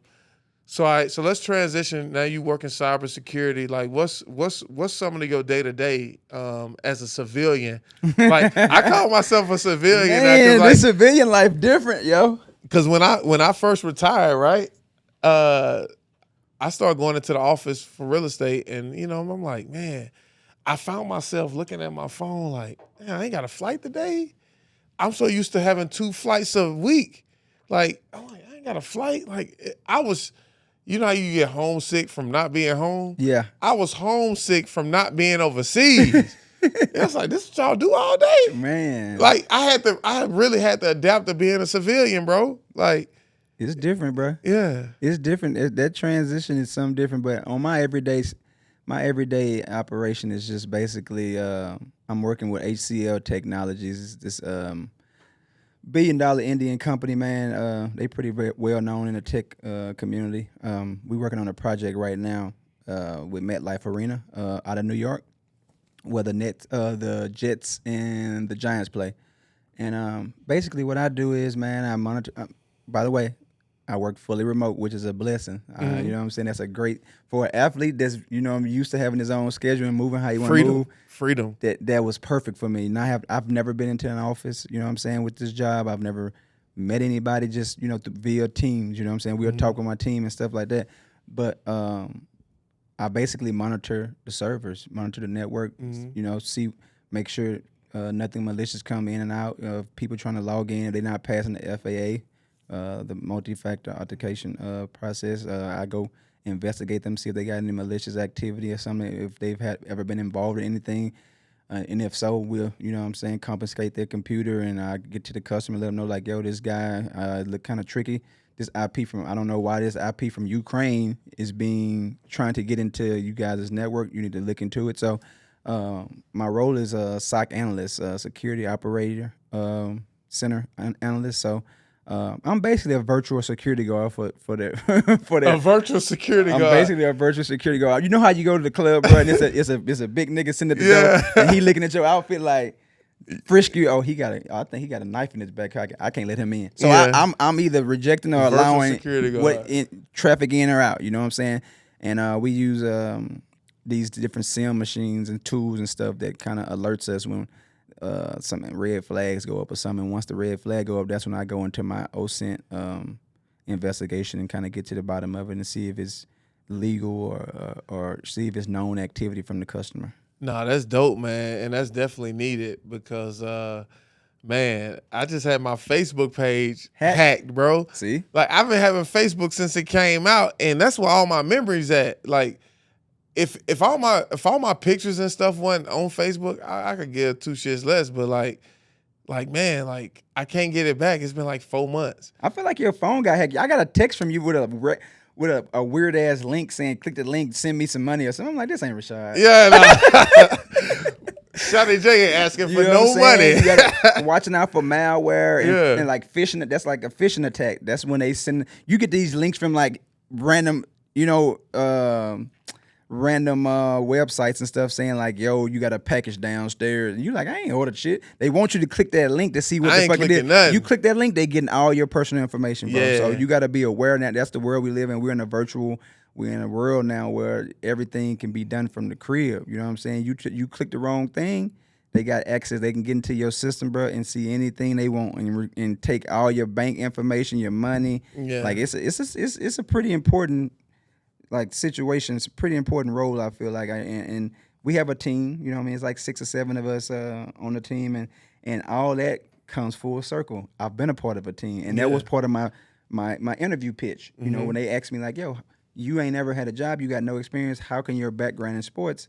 So let's transition. Now you work in cybersecurity. Like, what's some of your day to day as a civilian? Like, I call myself a civilian. Man, the civilian life different, yo. Because when I first retired, right, I started going into the office for real estate, and I'm like, man, I found myself looking at my phone like, man, I ain't got a flight today. I'm so used to having 2 flights a week. Like, I'm like, I ain't got a flight. Like, I was, how you get homesick from not being home? Yeah. I was homesick from not being overseas. It's like, this is what y'all do all day? Man. Like, I really had to adapt to being a civilian, bro. Like, it's different, bro. Yeah. It's different. That transition is something different, but on my everyday operation is just basically I'm working with HCL Technologies. It's this billion-dollar Indian company, man. They pretty well known in the tech community. We're working on a project right now with MetLife Arena out of New York, where the Jets and the Giants play. And basically what I do is, man, I monitor. By the way, I work fully remote, which is a blessing. You know what I'm saying? That's a great, for an athlete that's, I'm used to having his own schedule and moving how you want to move. Freedom. That was perfect for me. I've never been into an office, you know what I'm saying, with this job. I've never met anybody just, via Teams, you know what I'm saying? We'll talk with my team and stuff like that. But I basically monitor the servers, monitor the network, make sure nothing malicious come in and out of people trying to log in. If they're not passing the FAA, the multi-factor authentication process. I go investigate them, see if they got any malicious activity or something, if they've ever been involved in anything. And if so, we'll, confiscate their computer, and I get to the customer, let them know, like, yo, this guy look kind of tricky. This IP I don't know why this IP from Ukraine is trying to get into you guys' network. You need to look into it. So my role is a SOC analyst, security operator center analyst. So I'm basically a virtual security guard for that. For that. A virtual security guard. I'm basically a virtual security guard. You know how you go to the club, bro, and it's a big nigga sitting at the door, and he looking at your outfit like, frisk you. Oh, I think he got a knife in his back. I can't let him in. So I'm either rejecting or allowing traffic in or out. You know what I'm saying? And we use these different SIM machines and tools and stuff that kind of alerts us when some red flags go up or something. Once the red flag go up, that's when I go into my OSINT investigation and kind of get to the bottom of it and see if it's legal or see if it's known activity from the customer. Nah, that's dope, man, and that's definitely needed because, man, I just had my Facebook page hacked, bro. See? Like, I've been having Facebook since it came out, and that's where all my memories at. Like, if all my pictures and stuff wasn't on Facebook, I could give two shits less. But like, man, like I can't get it back. It's been like 4 months. I feel like your phone got hacked. I got a text from you with a weird ass link saying, click the link, send me some money or something. I'm like, this ain't Rashad. Yeah, no. Shotty J ain't asking for no money. You gotta, watching out for malware and like phishing. That's like a phishing attack. That's when they send. You get these links from like random, websites and stuff saying like, yo, you got a package downstairs. And you like, I ain't ordered shit. They want you to click that link to see what the fuck it is. Nothing. You click that link, they getting all your personal information, bro. Yeah. So you got to be aware of that. That's the world we live in. We're in a world now where everything can be done from the crib. You know what I'm saying? You click the wrong thing, they got access. They can get into your system, bro, and see anything they want and take all your bank information, your money. Yeah. Like it's a pretty important situation. It's a pretty important role, I feel like. And we have a team, you know what I mean? It's like 6 or 7 of us on the team, and all that comes full circle. I've been a part of a team, and that was part of my interview pitch. You know, when they asked me like, yo, you ain't never had a job, you got no experience, how can your background in sports,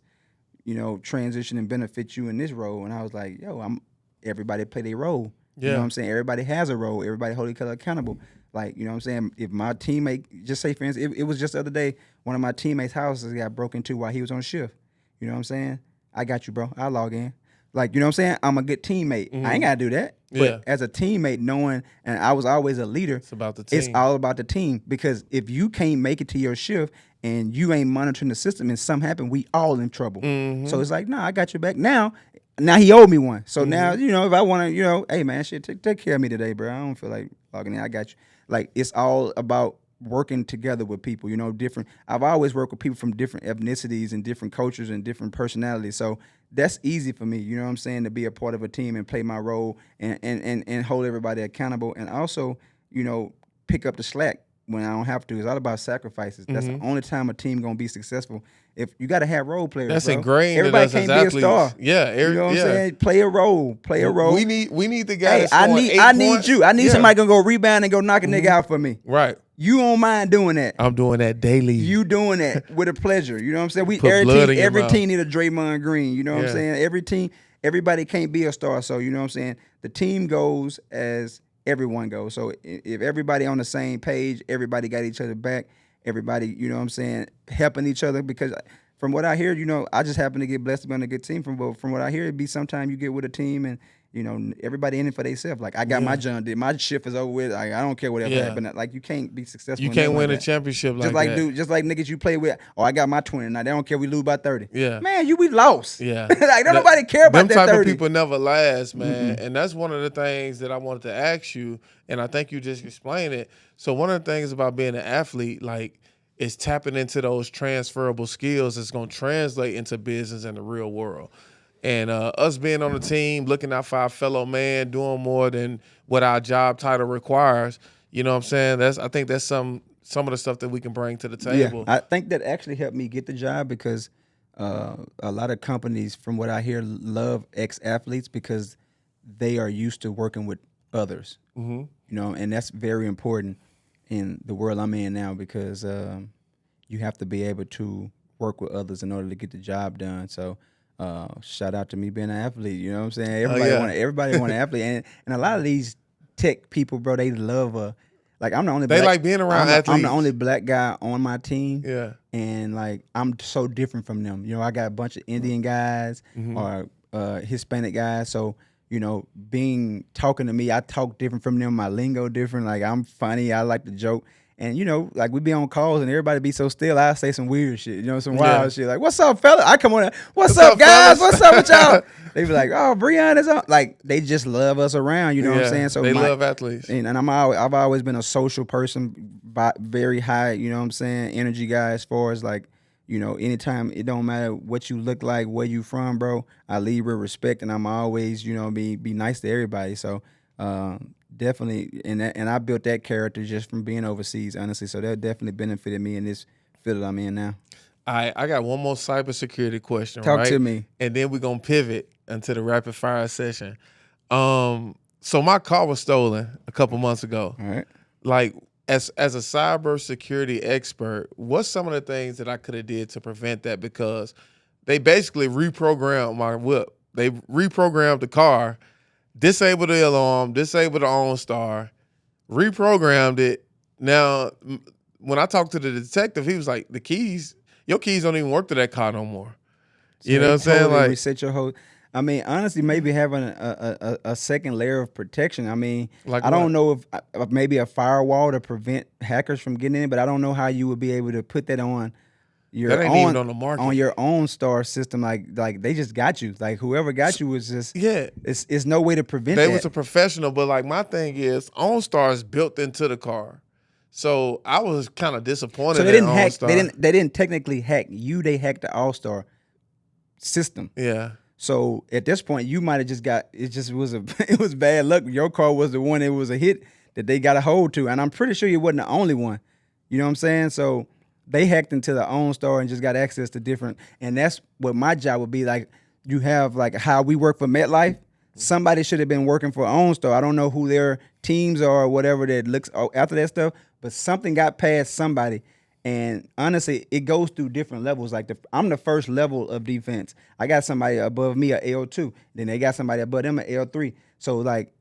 transition and benefit you in this role? And I was like, yo, everybody play their role. You know what I'm saying? Everybody has a role. Everybody hold each other accountable. Like, you know what I'm saying? If my teammate, just say for instance, it was just the other day, one of my teammates' houses got broken into while he was on shift. You know what I'm saying? I got you, bro. I'll log in. Like, you know what I'm saying? I'm a good teammate. I ain't got to do that. But as a teammate, knowing, and I was always a leader. It's about the team. It's all about the team. Because if you can't make it to your shift and you ain't monitoring the system and something happen, we all in trouble. So it's like, nah, I got your back. Now he owed me one. So now, if I want to, hey, man, shit, take care of me today, bro. I don't feel like logging in. I got you. Like, it's all about working together with people, different. I've always worked with people from different ethnicities and different cultures and different personalities. So that's easy for me, you know what I'm saying, to be a part of a team and play my role and hold everybody accountable, and also, pick up the slack when I don't have to. It's all about sacrifices. That's the only time a team gonna be successful. If you got to have role players, that's bro. ingrained. Everybody can't be a star. Yeah, you know what I'm saying. Play a role. We need the guy. Hey, I need you. I need somebody gonna go rebound and go knock a nigga out for me. Right. You don't mind doing that. I'm doing that daily. You doing that with a pleasure. You know what I'm saying? Every team need a Draymond Green. You know what I'm saying? Everybody can't be a star. So you know what I'm saying? The team goes as everyone goes. So if everybody on the same page, everybody got each other back. Everybody, you know what I'm saying, helping each other, because from what I hear, I just happen to get blessed to be on a good team. From what I hear, it'd be sometime you get with a team and, everybody in it for themselves. Like, I got my my shift is over with. I don't care whatever happened. Like, you can't be successful. You can't win a championship like that. Just like niggas you play with. Oh, I got my 20. Now, they don't care we lose by 30. Yeah. Man, we lost. Yeah. Like, don't nobody care about that 30. Them type of people never last, man. And that's one of the things that I wanted to ask you, and I think you just explained it. So one of the things about being an athlete, like, is tapping into those transferable skills that's going to translate into business in the real world. And us being on the team, looking out for our fellow man, doing more than what our job title requires. You know what I'm saying? I think that's some of the stuff that we can bring to the table. Yeah, I think that actually helped me get the job because a lot of companies, from what I hear, love ex-athletes because they are used to working with others. Mm-hmm. You know, and that's very important in the world I'm in now because you have to be able to work with others in order to get the job done. So shout out to me being an athlete. You know what I'm saying? Everybody want an athlete, and a lot of these tech people, bro, they love like I'm the only. They like being around athletes. I'm the only black guy on my team. Yeah, and like I'm so different from them. You know, I got a bunch of Indian guys or Hispanic guys, so. You know, talking to me, I talk different from them. My lingo different. Like I'm funny. I like to joke. And you know, like we be on calls and everybody be so still. I say some weird shit. You know, some wild shit. Like, what's up, fella? I come on. What's up, guys? What's up with y'all? They be like, oh, Brion is on. Like they just love us around. You know what I'm saying? So they love athletes. And I've always been a social person, very high. You know what I'm saying? Energy guy as far as like. You know, anytime, it don't matter what you look like, where you from, bro. I lead with respect, and I'm always, you know, be nice to everybody. So definitely, and I built that character just from being overseas, honestly. So that definitely benefited me in this field that I'm in now. I got one more cybersecurity question. Talk to me, and then we're gonna pivot into the rapid fire session. So my car was stolen a couple months ago. All right, like. As a cybersecurity expert, what's some of the things that I could have did to prevent that? Because they basically reprogrammed my whip. They reprogrammed the car, disabled the alarm, disabled the OnStar, reprogrammed it. Now, when I talked to the detective, he was like, your keys don't even work to that car no more. So you know what I'm saying? Totally like reset your whole. I mean, honestly, maybe having a second layer of protection. I mean, like I don't know if maybe a firewall to prevent hackers from getting in, but I don't know how you would be able to put that on your that ain't own even on the market. On your own star system. Like they just got you. Like whoever got you was just It's no way to prevent. They that. was a professional, but like my thing is, OnStar is built into the car. So I was kind of disappointed. So they didn't hack. OnStar. They didn't technically hack you. They hacked the All-Star system. Yeah. So at this point, you might have just got it. Just was it was bad luck. Your car was the one. It was a hit that they got a hold to, and I'm pretty sure you wasn't the only one. You know what I'm saying? So they hacked into their own store and just got access to different. And that's what my job would be like. You have like how we work for MetLife. Somebody should have been working for OnStar. I don't know who their teams are or whatever that looks after that stuff, but something got past somebody. And honestly, it goes through different levels. Like I'm the first level of defense. I got somebody above me at L2. Then they got somebody above them at L3. So like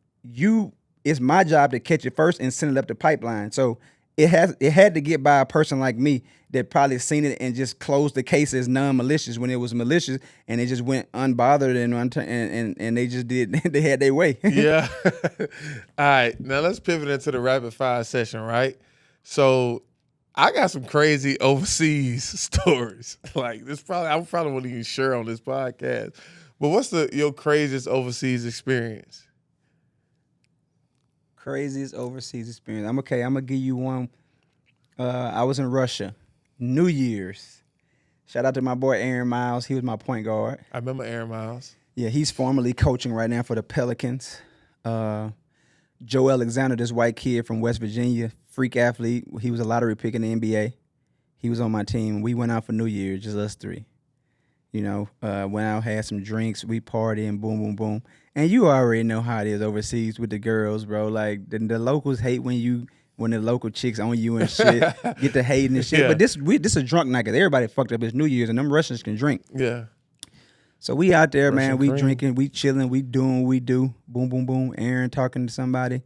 it's my job to catch it first and send it up the pipeline. So it had to get by a person like me that probably seen it and just closed the case as non-malicious when it was malicious, and it just went unbothered and they just did they had their way. Yeah. All right. Now let's pivot into the rapid fire session, right? So I got some crazy overseas stories. Like I probably won't even share on this podcast. But what's your craziest overseas experience? Craziest overseas experience. I'm gonna give you one. I was in Russia, New Year's. Shout out to my boy Aaron Miles. He was my point guard. I remember Aaron Miles. Yeah, he's formerly coaching right now for the Pelicans. Joe Alexander, this white kid from West Virginia, freak athlete. He was a lottery pick in the NBA. He was on my team. We went out for New Year's, just us three. You know, went out, had some drinks, we partying, boom, boom, boom. And you already know how it is overseas with the girls, bro. Like the locals hate when the local chicks on you and shit, get to hating and shit. Yeah. But this a drunk night, 'cause everybody fucked up. It's New Year's and them Russians can drink. Yeah. So we out there, Russian man. We cream. drinking, we chilling, we doing what we do. Boom, boom, boom. Aaron talking to somebody.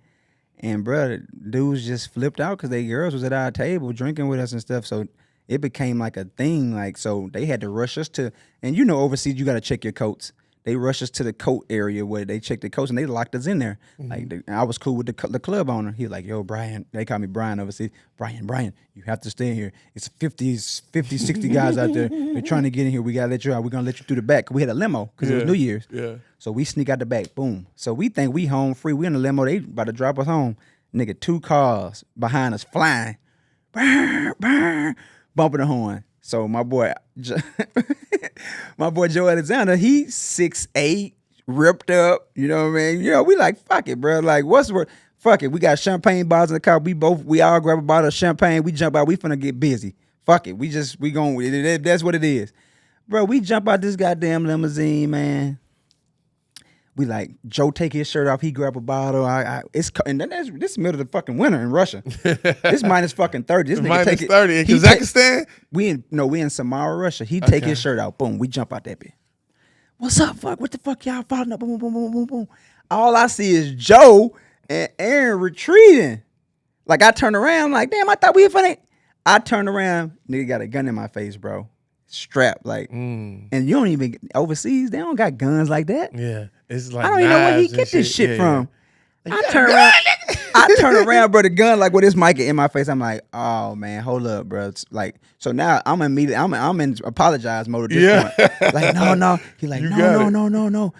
And, bro, dudes just flipped out because they girls was at our table drinking with us and stuff. So it became like a thing. Like, so they had to rush us to, and you know, overseas, you got to check your coats. They rushed us to the coat area where they checked the coats and they locked us in there. Mm-hmm. Like, I was cool with the club owner. He was like, yo, Brian, they call me Brian overseas. Brian, you have to stay in here. It's 50, 60 guys out there. They're trying to get in here. We got to let you out. We're going to let you through the back. We had a limo because it was New Year's. Yeah. So we sneak out the back. Boom. So we think we home free. We in the limo. They about to drop us home. Nigga, 2 cars behind us flying. Brr, brr, bumping the horn. So my boy, my boy Joe Alexander, he's 6'8", ripped up. You know what I mean? You know, we like, fuck it, bro. Like, what's the word? Fuck it. We got champagne bottles in the car. We all grab a bottle of champagne. We jump out. We finna get busy. Fuck it. We gon' that's what it is. Bro, we jump out this goddamn limousine, man. We like, Joe take his shirt off. He grab a bottle. And then this middle of the fucking winter in Russia. This minus fucking 30. This nigga minus take it. 30 in Kazakhstan? We in Samara, Russia. He take his shirt out. Boom. We jump out that bit. What's up, fuck? What the fuck y'all following up? Boom, boom, boom, boom, boom. All I see is Joe and Aaron retreating. Like, I turn around, like, damn, I thought we were funny. I turn around, nigga got a gun in my face, bro. Strapped, like, and you don't even, overseas, they don't got guns like that. Yeah. It's like, I don't even know where he get this shit from. I turn around, bro, the gun, like, with this mic in my face. I'm like, oh, man, hold up, bro. It's like, so now I'm in apologize mode at this point. Like, no. He like, no.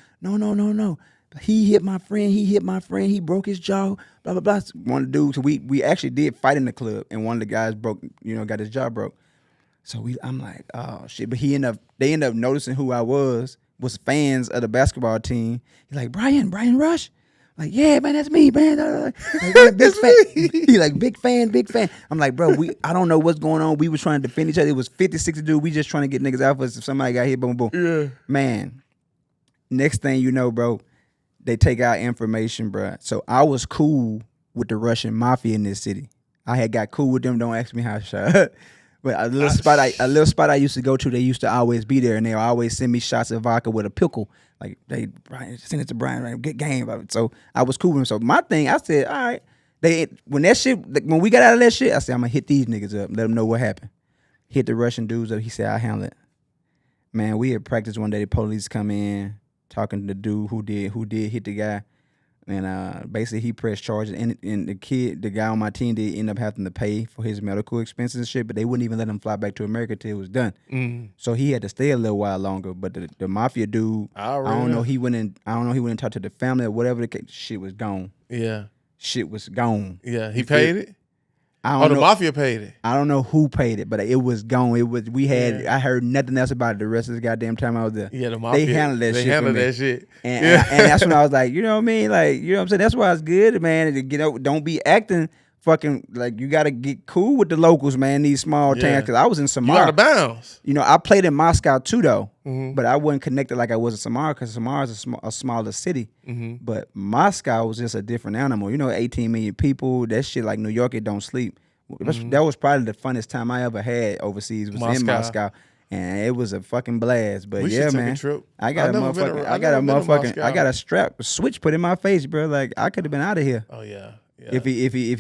He hit my friend. He broke his jaw. Blah blah blah. One of the dudes. So we actually did fight in the club, and one of the guys got his jaw broke. So I'm like, oh shit. But they ended up noticing who I was fans of the basketball team. He's like, Brion Rush. Like, yeah, man, that's me, man. Like, yeah, big fan. He like, big fan. I'm like, bro, I don't know what's going on. We was trying to defend each other. It was 50, 60 dudes. We just trying to get niggas out for us if somebody got hit. Boom, boom. Yeah. Man, next thing you know, bro, they take our information, bro. So I was cool with the Russian mafia in this city. I had got cool with them. Don't ask me how I shot. But a little spot I used to go to, they used to always be there, and they always send me shots of vodka with a pickle. Like, Brian, send it to Brian, right? Good game. So I was cool with them. So my thing, I said, all right. When we got out of that shit, I said, I'm gonna hit these niggas up, let them know what happened. Hit the Russian dudes up. He said, I'll handle it. Man, we had practice one day. The police come in, talking to the dude who did hit the guy. And basically he pressed charges, and the guy on my team did end up having to pay for his medical expenses and shit, but they wouldn't even let him fly back to America till it was done. So he had to stay a little while longer. But the mafia dude, I don't know, he went and talked to the family or whatever the case. Shit was gone. Yeah. Shit was gone. Yeah, he paid it? I don't know. The mafia paid it. I don't know who paid it, but it was gone. I heard nothing else about it the rest of the goddamn time I was there. Yeah, the mafia. They handled that shit. And, yeah. and that's when I was like, you know what I mean? Like, you know what I'm saying? That's why it's good, man. To get out, don't be acting fucking like you got to get cool with the locals, man. These small towns. Because I was in Samara. You out of bounds. You know, I played in Moscow too, though. But I wasn't connected like I was in Samara because Samara is a smaller city. But Moscow was just a different animal. You know, 18 million people. That shit like New York, it don't sleep. That was probably the funnest time I ever had overseas. Was in Moscow, and it was a fucking blast. But yeah, man, I got a switch put in my face, bro. Like I could have been out of here. Oh yeah. If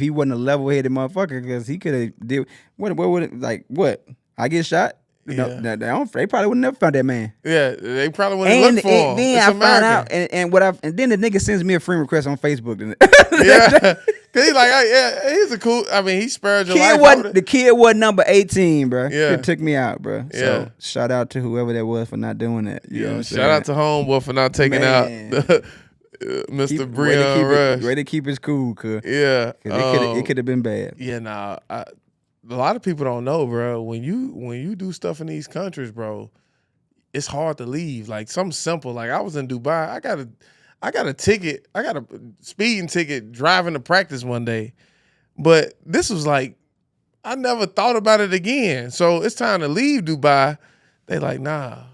he wasn't a level-headed motherfucker, because he could have did what would it like what I get shot. Yeah. They probably would never found that man. Yeah, they probably wouldn't look for him. Then it's I American. found out, and then the nigga sends me a friend request on Facebook. Yeah, cause he's like, he's a cool. I mean, he spared your life. The kid was number 18, bro. Yeah, it took me out, bro. Yeah. So shout out to whoever that was for not doing that. You know what I'm saying? Shout out to Homeboy for not taking out Mr. Brion Rush. Way to keep his cool, cuz. Yeah, it could have been bad. Yeah, a lot of people don't know, bro. When you do stuff in these countries, bro, it's hard to leave. Like something simple. Like I was in Dubai. I got a ticket. I got a speeding ticket driving to practice one day. But this was like, I never thought about it again. So it's time to leave Dubai. They like, nah,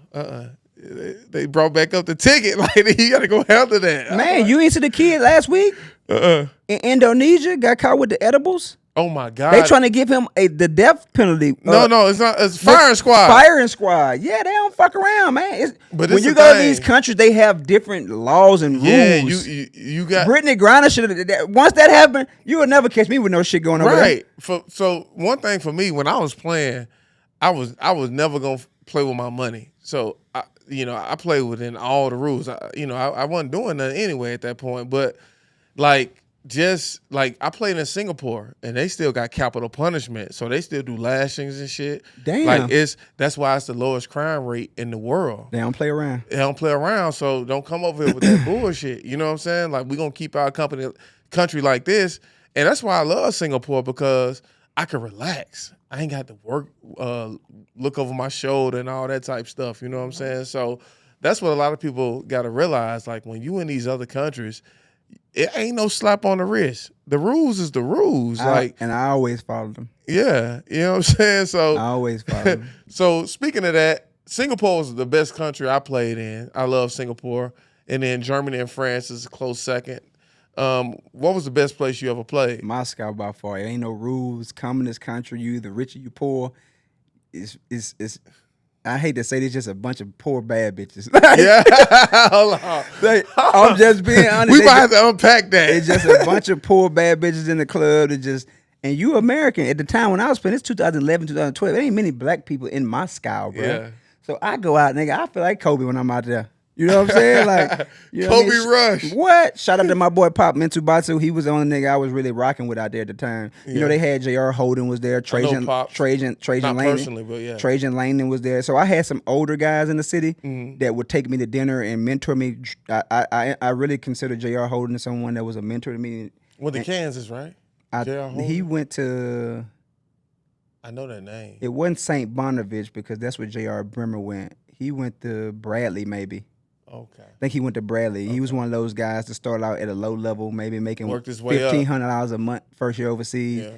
They brought back up the ticket. Like you got to go handle that. Man, you ain't see the kid last week? In Indonesia, got caught with the edibles. Oh my God! They trying to give him the death penalty. No, it's not. It's firing squad. Firing squad. Yeah, they don't fuck around, man. But when you go to these countries, they have different laws and rules. Yeah, you got Brittany Griner should have. Once that happened, you would never catch me with no shit going on. Right. So one thing for me, when I was playing, I was never gonna play with my money. So I played within all the rules. I wasn't doing nothing anyway at that point. But just like I played in Singapore and they still got capital punishment. So they still do lashings and shit. Damn. Like that's why it's the lowest crime rate in the world. They don't play around. They don't play around. So don't come over here with that bullshit. You know what I'm saying? Like we're gonna keep our country like this. And that's why I love Singapore, because I could relax. I ain't got to work, look over my shoulder and all that type stuff. You know what I'm saying? So that's what a lot of people got to realize. Like when you in these other countries, it ain't no slap on the wrist. The rules is the rules. I always follow them. Yeah, you know what I'm saying? So I always follow them. So speaking of that, Singapore was the best country I played in. I love Singapore. And then Germany and France is a close second. What was the best place you ever played? Moscow by far. It ain't no rules. Come in this country, you either rich or you poor. It's I hate to say this, just a bunch of poor bad bitches. Yeah. Hold on. I'm just being honest. We might have to unpack that. It's just a bunch of poor bad bitches in the club that just, and you American. At the time when I was playing, it's 2011, 2012. There ain't many black people in Moscow, bro. Yeah. So I go out, nigga, I feel like Kobe when I'm out there. You know what I'm saying? Like, you know Kobe what I mean? Rush. What? Shout out to my boy Pop Mentu Batu. He was the only nigga I was really rocking with out there at the time. Yeah. You know, they had J.R. Holden was there. Trajan Not Langdon. personally, but yeah. Trajan Langdon was there. So I had some older guys in the city that would take me to dinner and mentor me. I really consider J.R. Holden someone that was a mentor to me. Went to Kansas, right? J.R. Holden? He went to... I know that name. It wasn't St. Bonaventure because that's where J.R. Bremer went. He went to Bradley, maybe. Okay. I think he went to Bradley. Okay. He was one of those guys to start out at a low level, maybe making $1,500 a month first year overseas.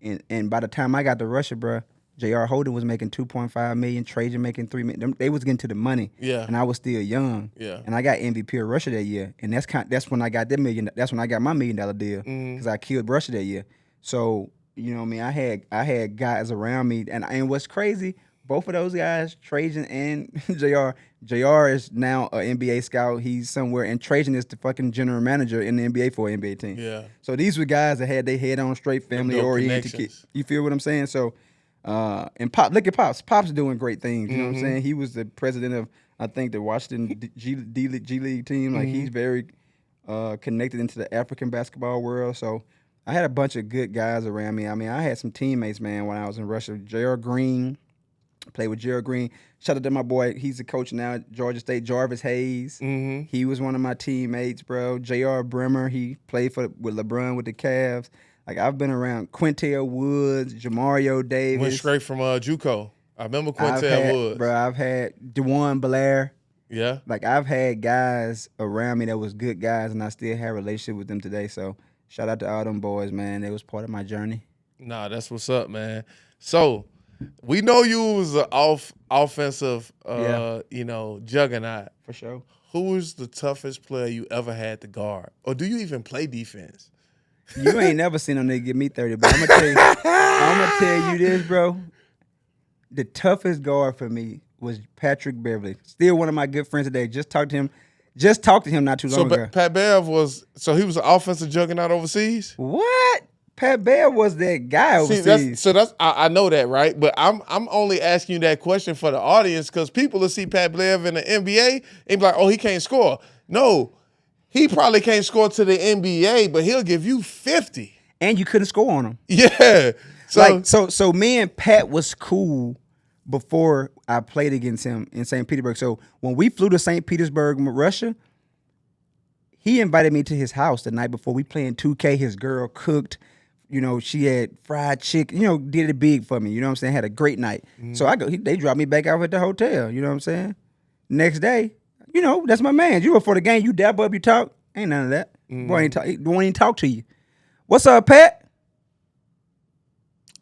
Yeah. And by the time I got to Russia, bro, J.R. Holden was making $2.5 million, Trajan making $3 million. They was getting to the money. Yeah. And I was still young. Yeah. And I got MVP of Russia that year. And that's when I got that million. That's when I got my $1 million deal because I killed Russia that year. So you know what I mean. I had guys around me, and what's crazy, both of those guys, Trajan and JR. JR is now an NBA scout. He's somewhere, and Trajan is the fucking general manager in the NBA for an NBA team. Yeah. So these were guys that had their head on straight, family oriented kids. You feel what I'm saying? So, and Pop, look at Pops. Pops doing great things. You know what I'm saying? He was the president of, I think, the Washington G League team. Like he's very connected into the African basketball world. So I had a bunch of good guys around me. I mean, I had some teammates, man, when I was in Russia. J.R. Green. Played with Gerald Green. Shout out to my boy. He's the coach now at Georgia State. Jarvis Hayes. He was one of my teammates, bro. J.R. Bremer. He played with LeBron with the Cavs. Like, I've been around Quintel Woods, Jamario Davis. Went straight from JUCO. I remember Quintel Woods. Bro, I've had DeJuan Blair. Yeah. Like, I've had guys around me that was good guys, and I still have a relationship with them today. So, shout out to all them boys, man. They was part of my journey. Nah, that's what's up, man. So, we know you was an offensive, juggernaut. For sure. Who was the toughest player you ever had to guard? Or do you even play defense? You ain't never seen no nigga give me 30, but I'm gonna tell you this, bro. The toughest guard for me was Patrick Beverly. Still one of my good friends today. Just talked to him not too long ago. So Pat Bev he was an offensive juggernaut overseas? What? Pat Bear was that guy overseas. I know that, right? But I'm only asking you that question for the audience because people will see Pat Bev in the NBA and be like, oh, he can't score. No, he probably can't score to the NBA, but he'll give you 50. And you couldn't score on him. Yeah. So me and Pat was cool before I played against him in St. Petersburg. So when we flew to St. Petersburg, Russia, he invited me to his house the night before. We playing 2K. His girl cooked. You know, she had fried chicken, did it big for me. You know what I'm saying? Had a great night. So they dropped me back out at the hotel. You know what I'm saying? Next day, that's my man. You were for the game. You dap up, you talk. Ain't none of that. Boy, won't even talk to you. What's up, Pat?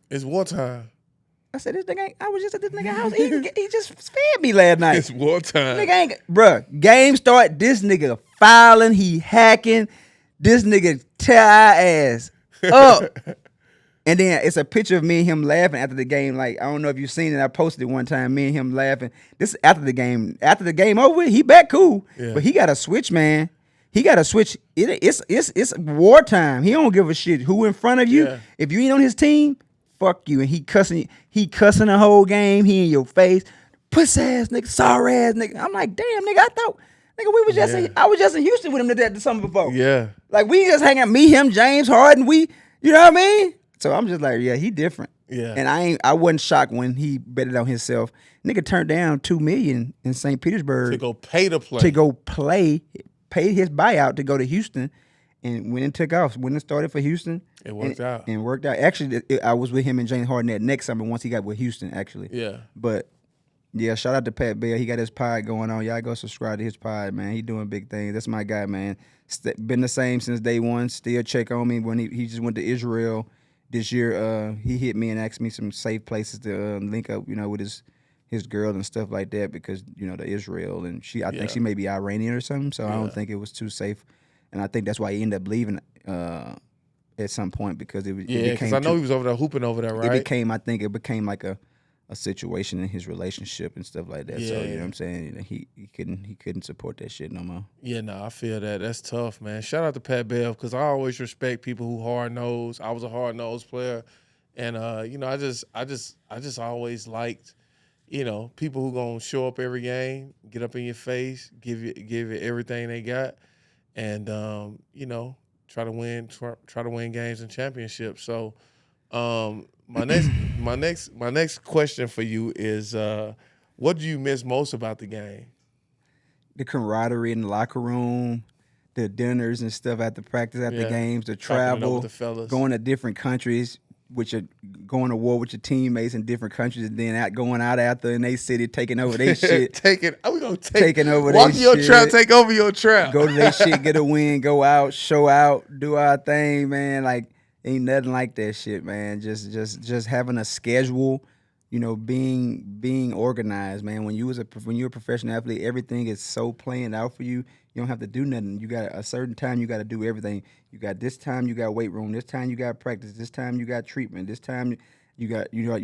It's wartime. I said, I was just at this nigga house. He just fed me last night. It's wartime. Bruh, game start, this nigga filing, he hacking. This nigga tear our ass up. And then it's a picture of me and him laughing after the game. Like, I don't know if you've seen it. I posted it one time, me and him laughing. This is after the game. After the game over, he back cool. Yeah. But he got to switch, man. He got to switch. It's wartime. He don't give a shit who in front of you. Yeah. If you ain't on his team, fuck you. And he cussing the whole game. He in your face. Puss ass nigga, sorry ass nigga. I'm like, damn, nigga, I thought, nigga, we was just I was just in Houston with him the summer before. Yeah. Like, we just hang out, me, him, James Harden, you know what I mean? So I'm just like, yeah, he different. Yeah. And I wasn't shocked when he betted on himself. Nigga turned down $2 million in St. Petersburg. To go pay to play. To go play, paid his buyout to go to Houston. and when it took off, when it started for Houston, It worked out. And worked out. Actually, I was with him and James Harden that next summer once he got with Houston, actually. Yeah. But yeah, shout out to Pat Bell. He got his pod going on. Y'all go subscribe to his pod, man. He doing big things. That's my guy, man. Been the same since day one. Still check on me when he just went to Israel this year. He hit me and asked me some safe places to link up, with his girl and stuff like that because the Israel and I think she may be Iranian or something. So I don't think it was too safe, and I think that's why he ended up leaving at some point because it became. Because I know he was over there hooping over there, right? I think it became like a situation in his relationship and stuff like that. So you know what I'm saying? He couldn't support that shit no more. Yeah, no, I feel that. That's tough, man. Shout out to Pat Bell because I always respect people who hard nosed. I was a hard nosed player, and I just always liked, people who gonna show up every game, get up in your face, give it everything they got, and try to win games and championships. So. My next question for you is, what do you miss most about the game? The camaraderie in the locker room, the dinners and stuff after practice, after games, the travel, going to different countries, going to war with your teammates in different countries, and then going out after in their city, taking over their shit. Taking over their shit. Walk your trap, take over your trap. Go to their shit, get a win, go out, show out, do our thing, man. Like. Ain't nothing like that shit, man. Just having a schedule, being organized, man. When you're a professional athlete, everything is so planned out for you. You don't have to do nothing. You got a certain time. You got to do everything. You got this time. You got weight room. This time you got practice. This time you got treatment. This time you got your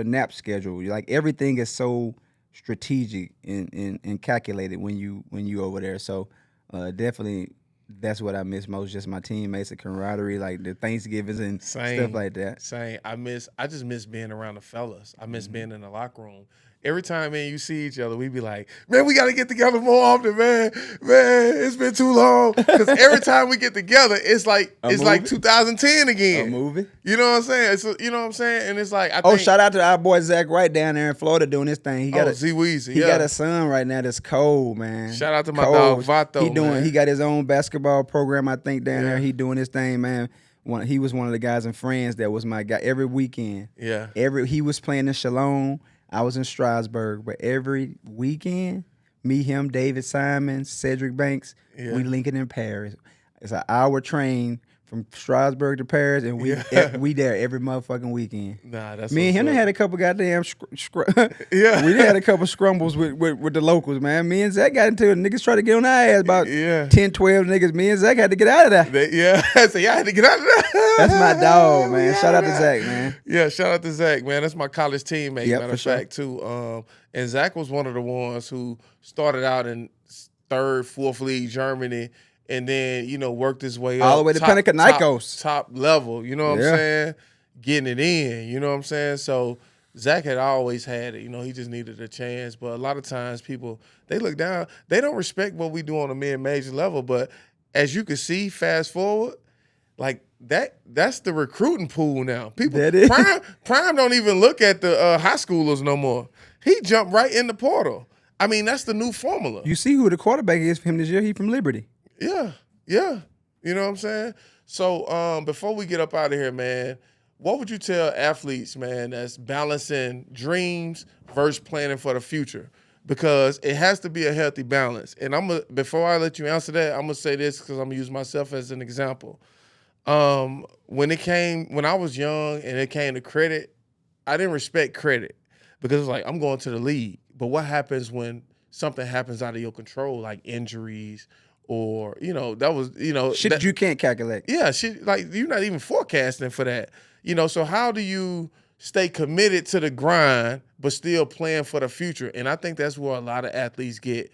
nap schedule. Like everything is so strategic and calculated when you over there. So definitely. That's what I miss most, just my teammates, the camaraderie, like the Thanksgivings and stuff like that. Same. I just miss being around the fellas. I miss being in the locker room. Every time, man, you see each other, we be like, man, we got to get together more often, man. Man, it's been too long. Because every time we get together, it's like 2010 again. A movie. You know what I'm saying? You know what I'm saying? And it's like, shout out to our boy Zach Wright down there in Florida doing his thing. He got Z-Weezy. He got a son right now that's cold, man. Shout out to my dog Vato. He got his own basketball program, I think, down there. He doing his thing, man. He was one of the guys in France that was my guy every weekend. Yeah. He was playing in Chalon. I was in Strasbourg, but every weekend, me, him, David Simon, Cedric Banks, we linking in Paris. It's an hour train from Strasbourg to Paris, and we there every motherfucking weekend. Nah, that's me and him had a couple goddamn we had a couple scrumbles with the locals, man. Me and Zach got into it. Niggas tried to get on our ass about 10, 12 niggas. Me and Zach had to get out of there. So y'all had to get out of there. That's my dog, man. Shout out to Zach, man. Yeah, shout out to Zach, man. That's my college teammate, matter of fact, sure. too. And Zach was one of the ones who started out in 3rd, 4th league Germany, and then, worked his way up. All the way to Panathinaikos. Top level, you know what I'm saying? Getting it in, you know what I'm saying? So Zach had always had it. He just needed a chance. But a lot of times people, they look down. They don't respect what we do on a mid-major level. But as you can see, fast forward, like that's the recruiting pool now. People, Prime don't even look at the high schoolers no more. He jumped right in the portal. I mean, that's the new formula. You see who the quarterback is for him this year? He from Liberty. Yeah. You know what I'm saying? So before we get up out of here, man, what would you tell athletes, man, that's balancing dreams versus planning for the future? Because it has to be a healthy balance. And before I let you answer that, I'm gonna say this because I'm gonna use myself as an example. When I was young and it came to credit, I didn't respect credit because it's like I'm going to the league. But what happens when something happens out of your control, like injuries? Or, that was, shit that you can't calculate. Yeah, shit, like you're not even forecasting for that. So how do you stay committed to the grind but still plan for the future? And I think that's where a lot of athletes get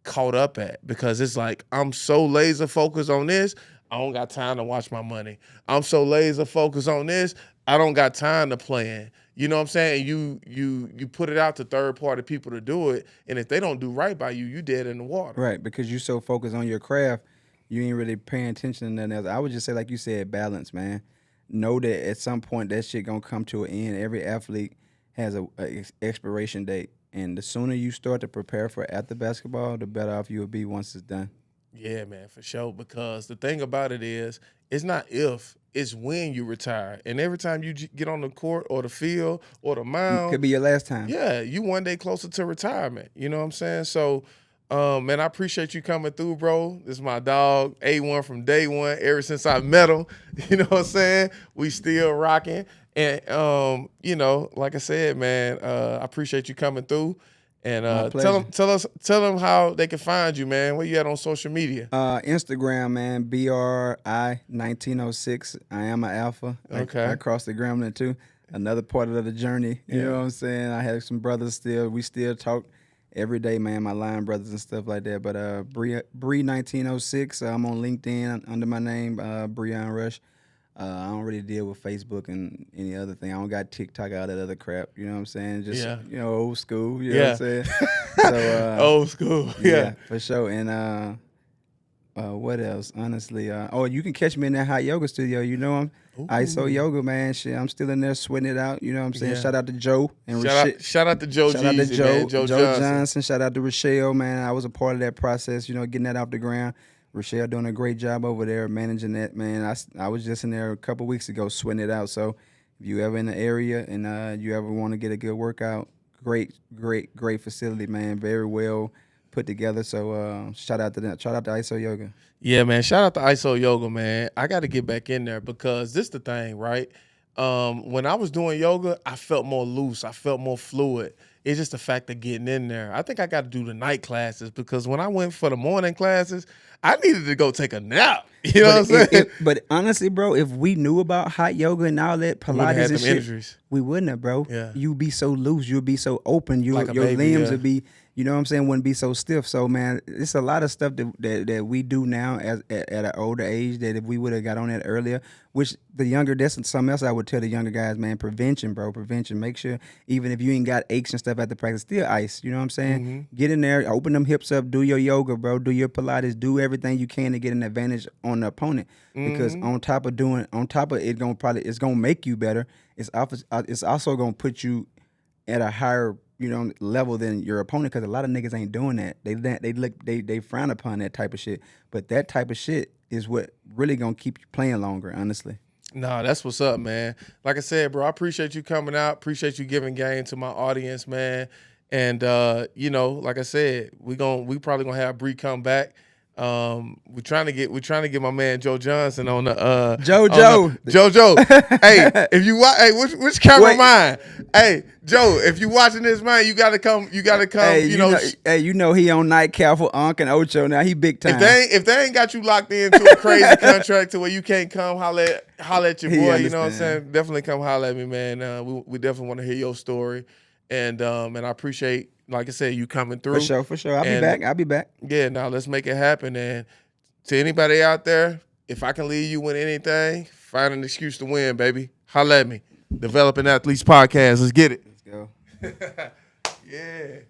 caught up at because it's like, I'm so laser focused on this, I don't got time to watch my money. I'm so laser focused on this, I don't got time to plan. You know what I'm saying? You put it out to third-party people to do it, and if they don't do right by you, you dead in the water. Right, because you so focused on your craft, you ain't really paying attention to nothing else. I would just say, like you said, balance, man. Know that at some point that shit gonna come to an end. Every athlete has a expiration date, and the sooner you start to prepare for after basketball, the better off you will be once it's done. Yeah, man, for sure. Because the thing about it is, it's not if, it's when you retire. And every time you get on the court or the field or the mound, Could be your last time. yeah, you one day closer to retirement. You know what I'm saying? So, man, I appreciate you coming through, bro. This is my dog, A1 from day one, ever since I met him. You know what I'm saying? We still rocking. And, you know, like I said, man, I appreciate you coming through. And tell them how they can find you, man. Where you at on social media? Instagram, man, BRI1906. I am an alpha. Okay. I crossed the gremlin too. Another part of the journey. You know what I'm saying? I have some brothers still. We still talk every day, man. My line brothers and stuff like that. But Bree1906. I'm on LinkedIn under my name, Brion Rush. I don't really deal with Facebook and any other thing. I don't got TikTok, all that other crap. You know what I'm saying? Just you know, old school. You know what I'm saying? So old school. Yeah, for sure. And what else? Honestly, you can catch me in that hot yoga studio. You know, I'm ISO Yoga, man. Shit, I'm still in there sweating it out. You know what I'm saying? Shout out to Joe and shout out to Joe. Shout out to Joe, man. Joe Johnson. Shout out to Rochelle, man. I was a part of that process. You know, getting that off the ground. Rochelle doing a great job over there managing that, man. I was just in there a couple weeks ago sweating it out. So if you ever in the area and you ever want to get a good workout, great facility, man. Very well put together. So shout out to that. Shout out to ISO Yoga. Yeah, man. Shout out to ISO Yoga, man. I got to get back in there because this the thing, right? When I was doing yoga, I felt more loose. I felt more fluid. It's just the fact of getting in there. I think I got to do the night classes because when I went for the morning classes, I needed to go take a nap. You know what I'm saying? But honestly, bro, if we knew about hot yoga and all that Pilates and shit, injuries. We wouldn't have, bro. Yeah. You'd be so loose. You'd be so open. Your baby, limbs would be, you know what I'm saying, wouldn't be so stiff. So, man, it's a lot of stuff that we do now at an older age that if we would have got on that earlier, which that's something else I would tell the younger guys, man, prevention, bro, prevention. Make sure even if you ain't got aches and stuff at the practice, still ice, you know what I'm saying? Mm-hmm. Get in there, open them hips up, do your yoga, bro, do your Pilates, do everything you can to get an advantage on the opponent. Because on top of it it's gonna make you better. It's also gonna put you at a higher, you know, level than your opponent. Because a lot of niggas ain't doing that. They frown upon that type of shit. But that type of shit is what really gonna keep you playing longer. Honestly. Nah, that's what's up, man. Like I said, bro, I appreciate you coming out. Appreciate you giving game to my audience, man. And you know, like I said, we probably gonna have Bree come back. We're trying to get my man Joe Johnson on the JoJo. Hey, if you watch, which camera mine? Hey, Joe, if you watching this, man, you gotta come. Hey, you know he on Nightcap for Unc and Ocho now. He big time. If they ain't got you locked into a crazy contract to where you can't come holler at your boy, you know what I'm saying? Definitely come holler at me, man. We definitely want to hear your story, and I appreciate, like I said, you coming through. For sure. I'll be back. Yeah, now let's make it happen. And to anybody out there, if I can leave you with anything, find an excuse to win, baby. Holla at me. Developing Athletes Podcast. Let's get it. Let's go. Yeah.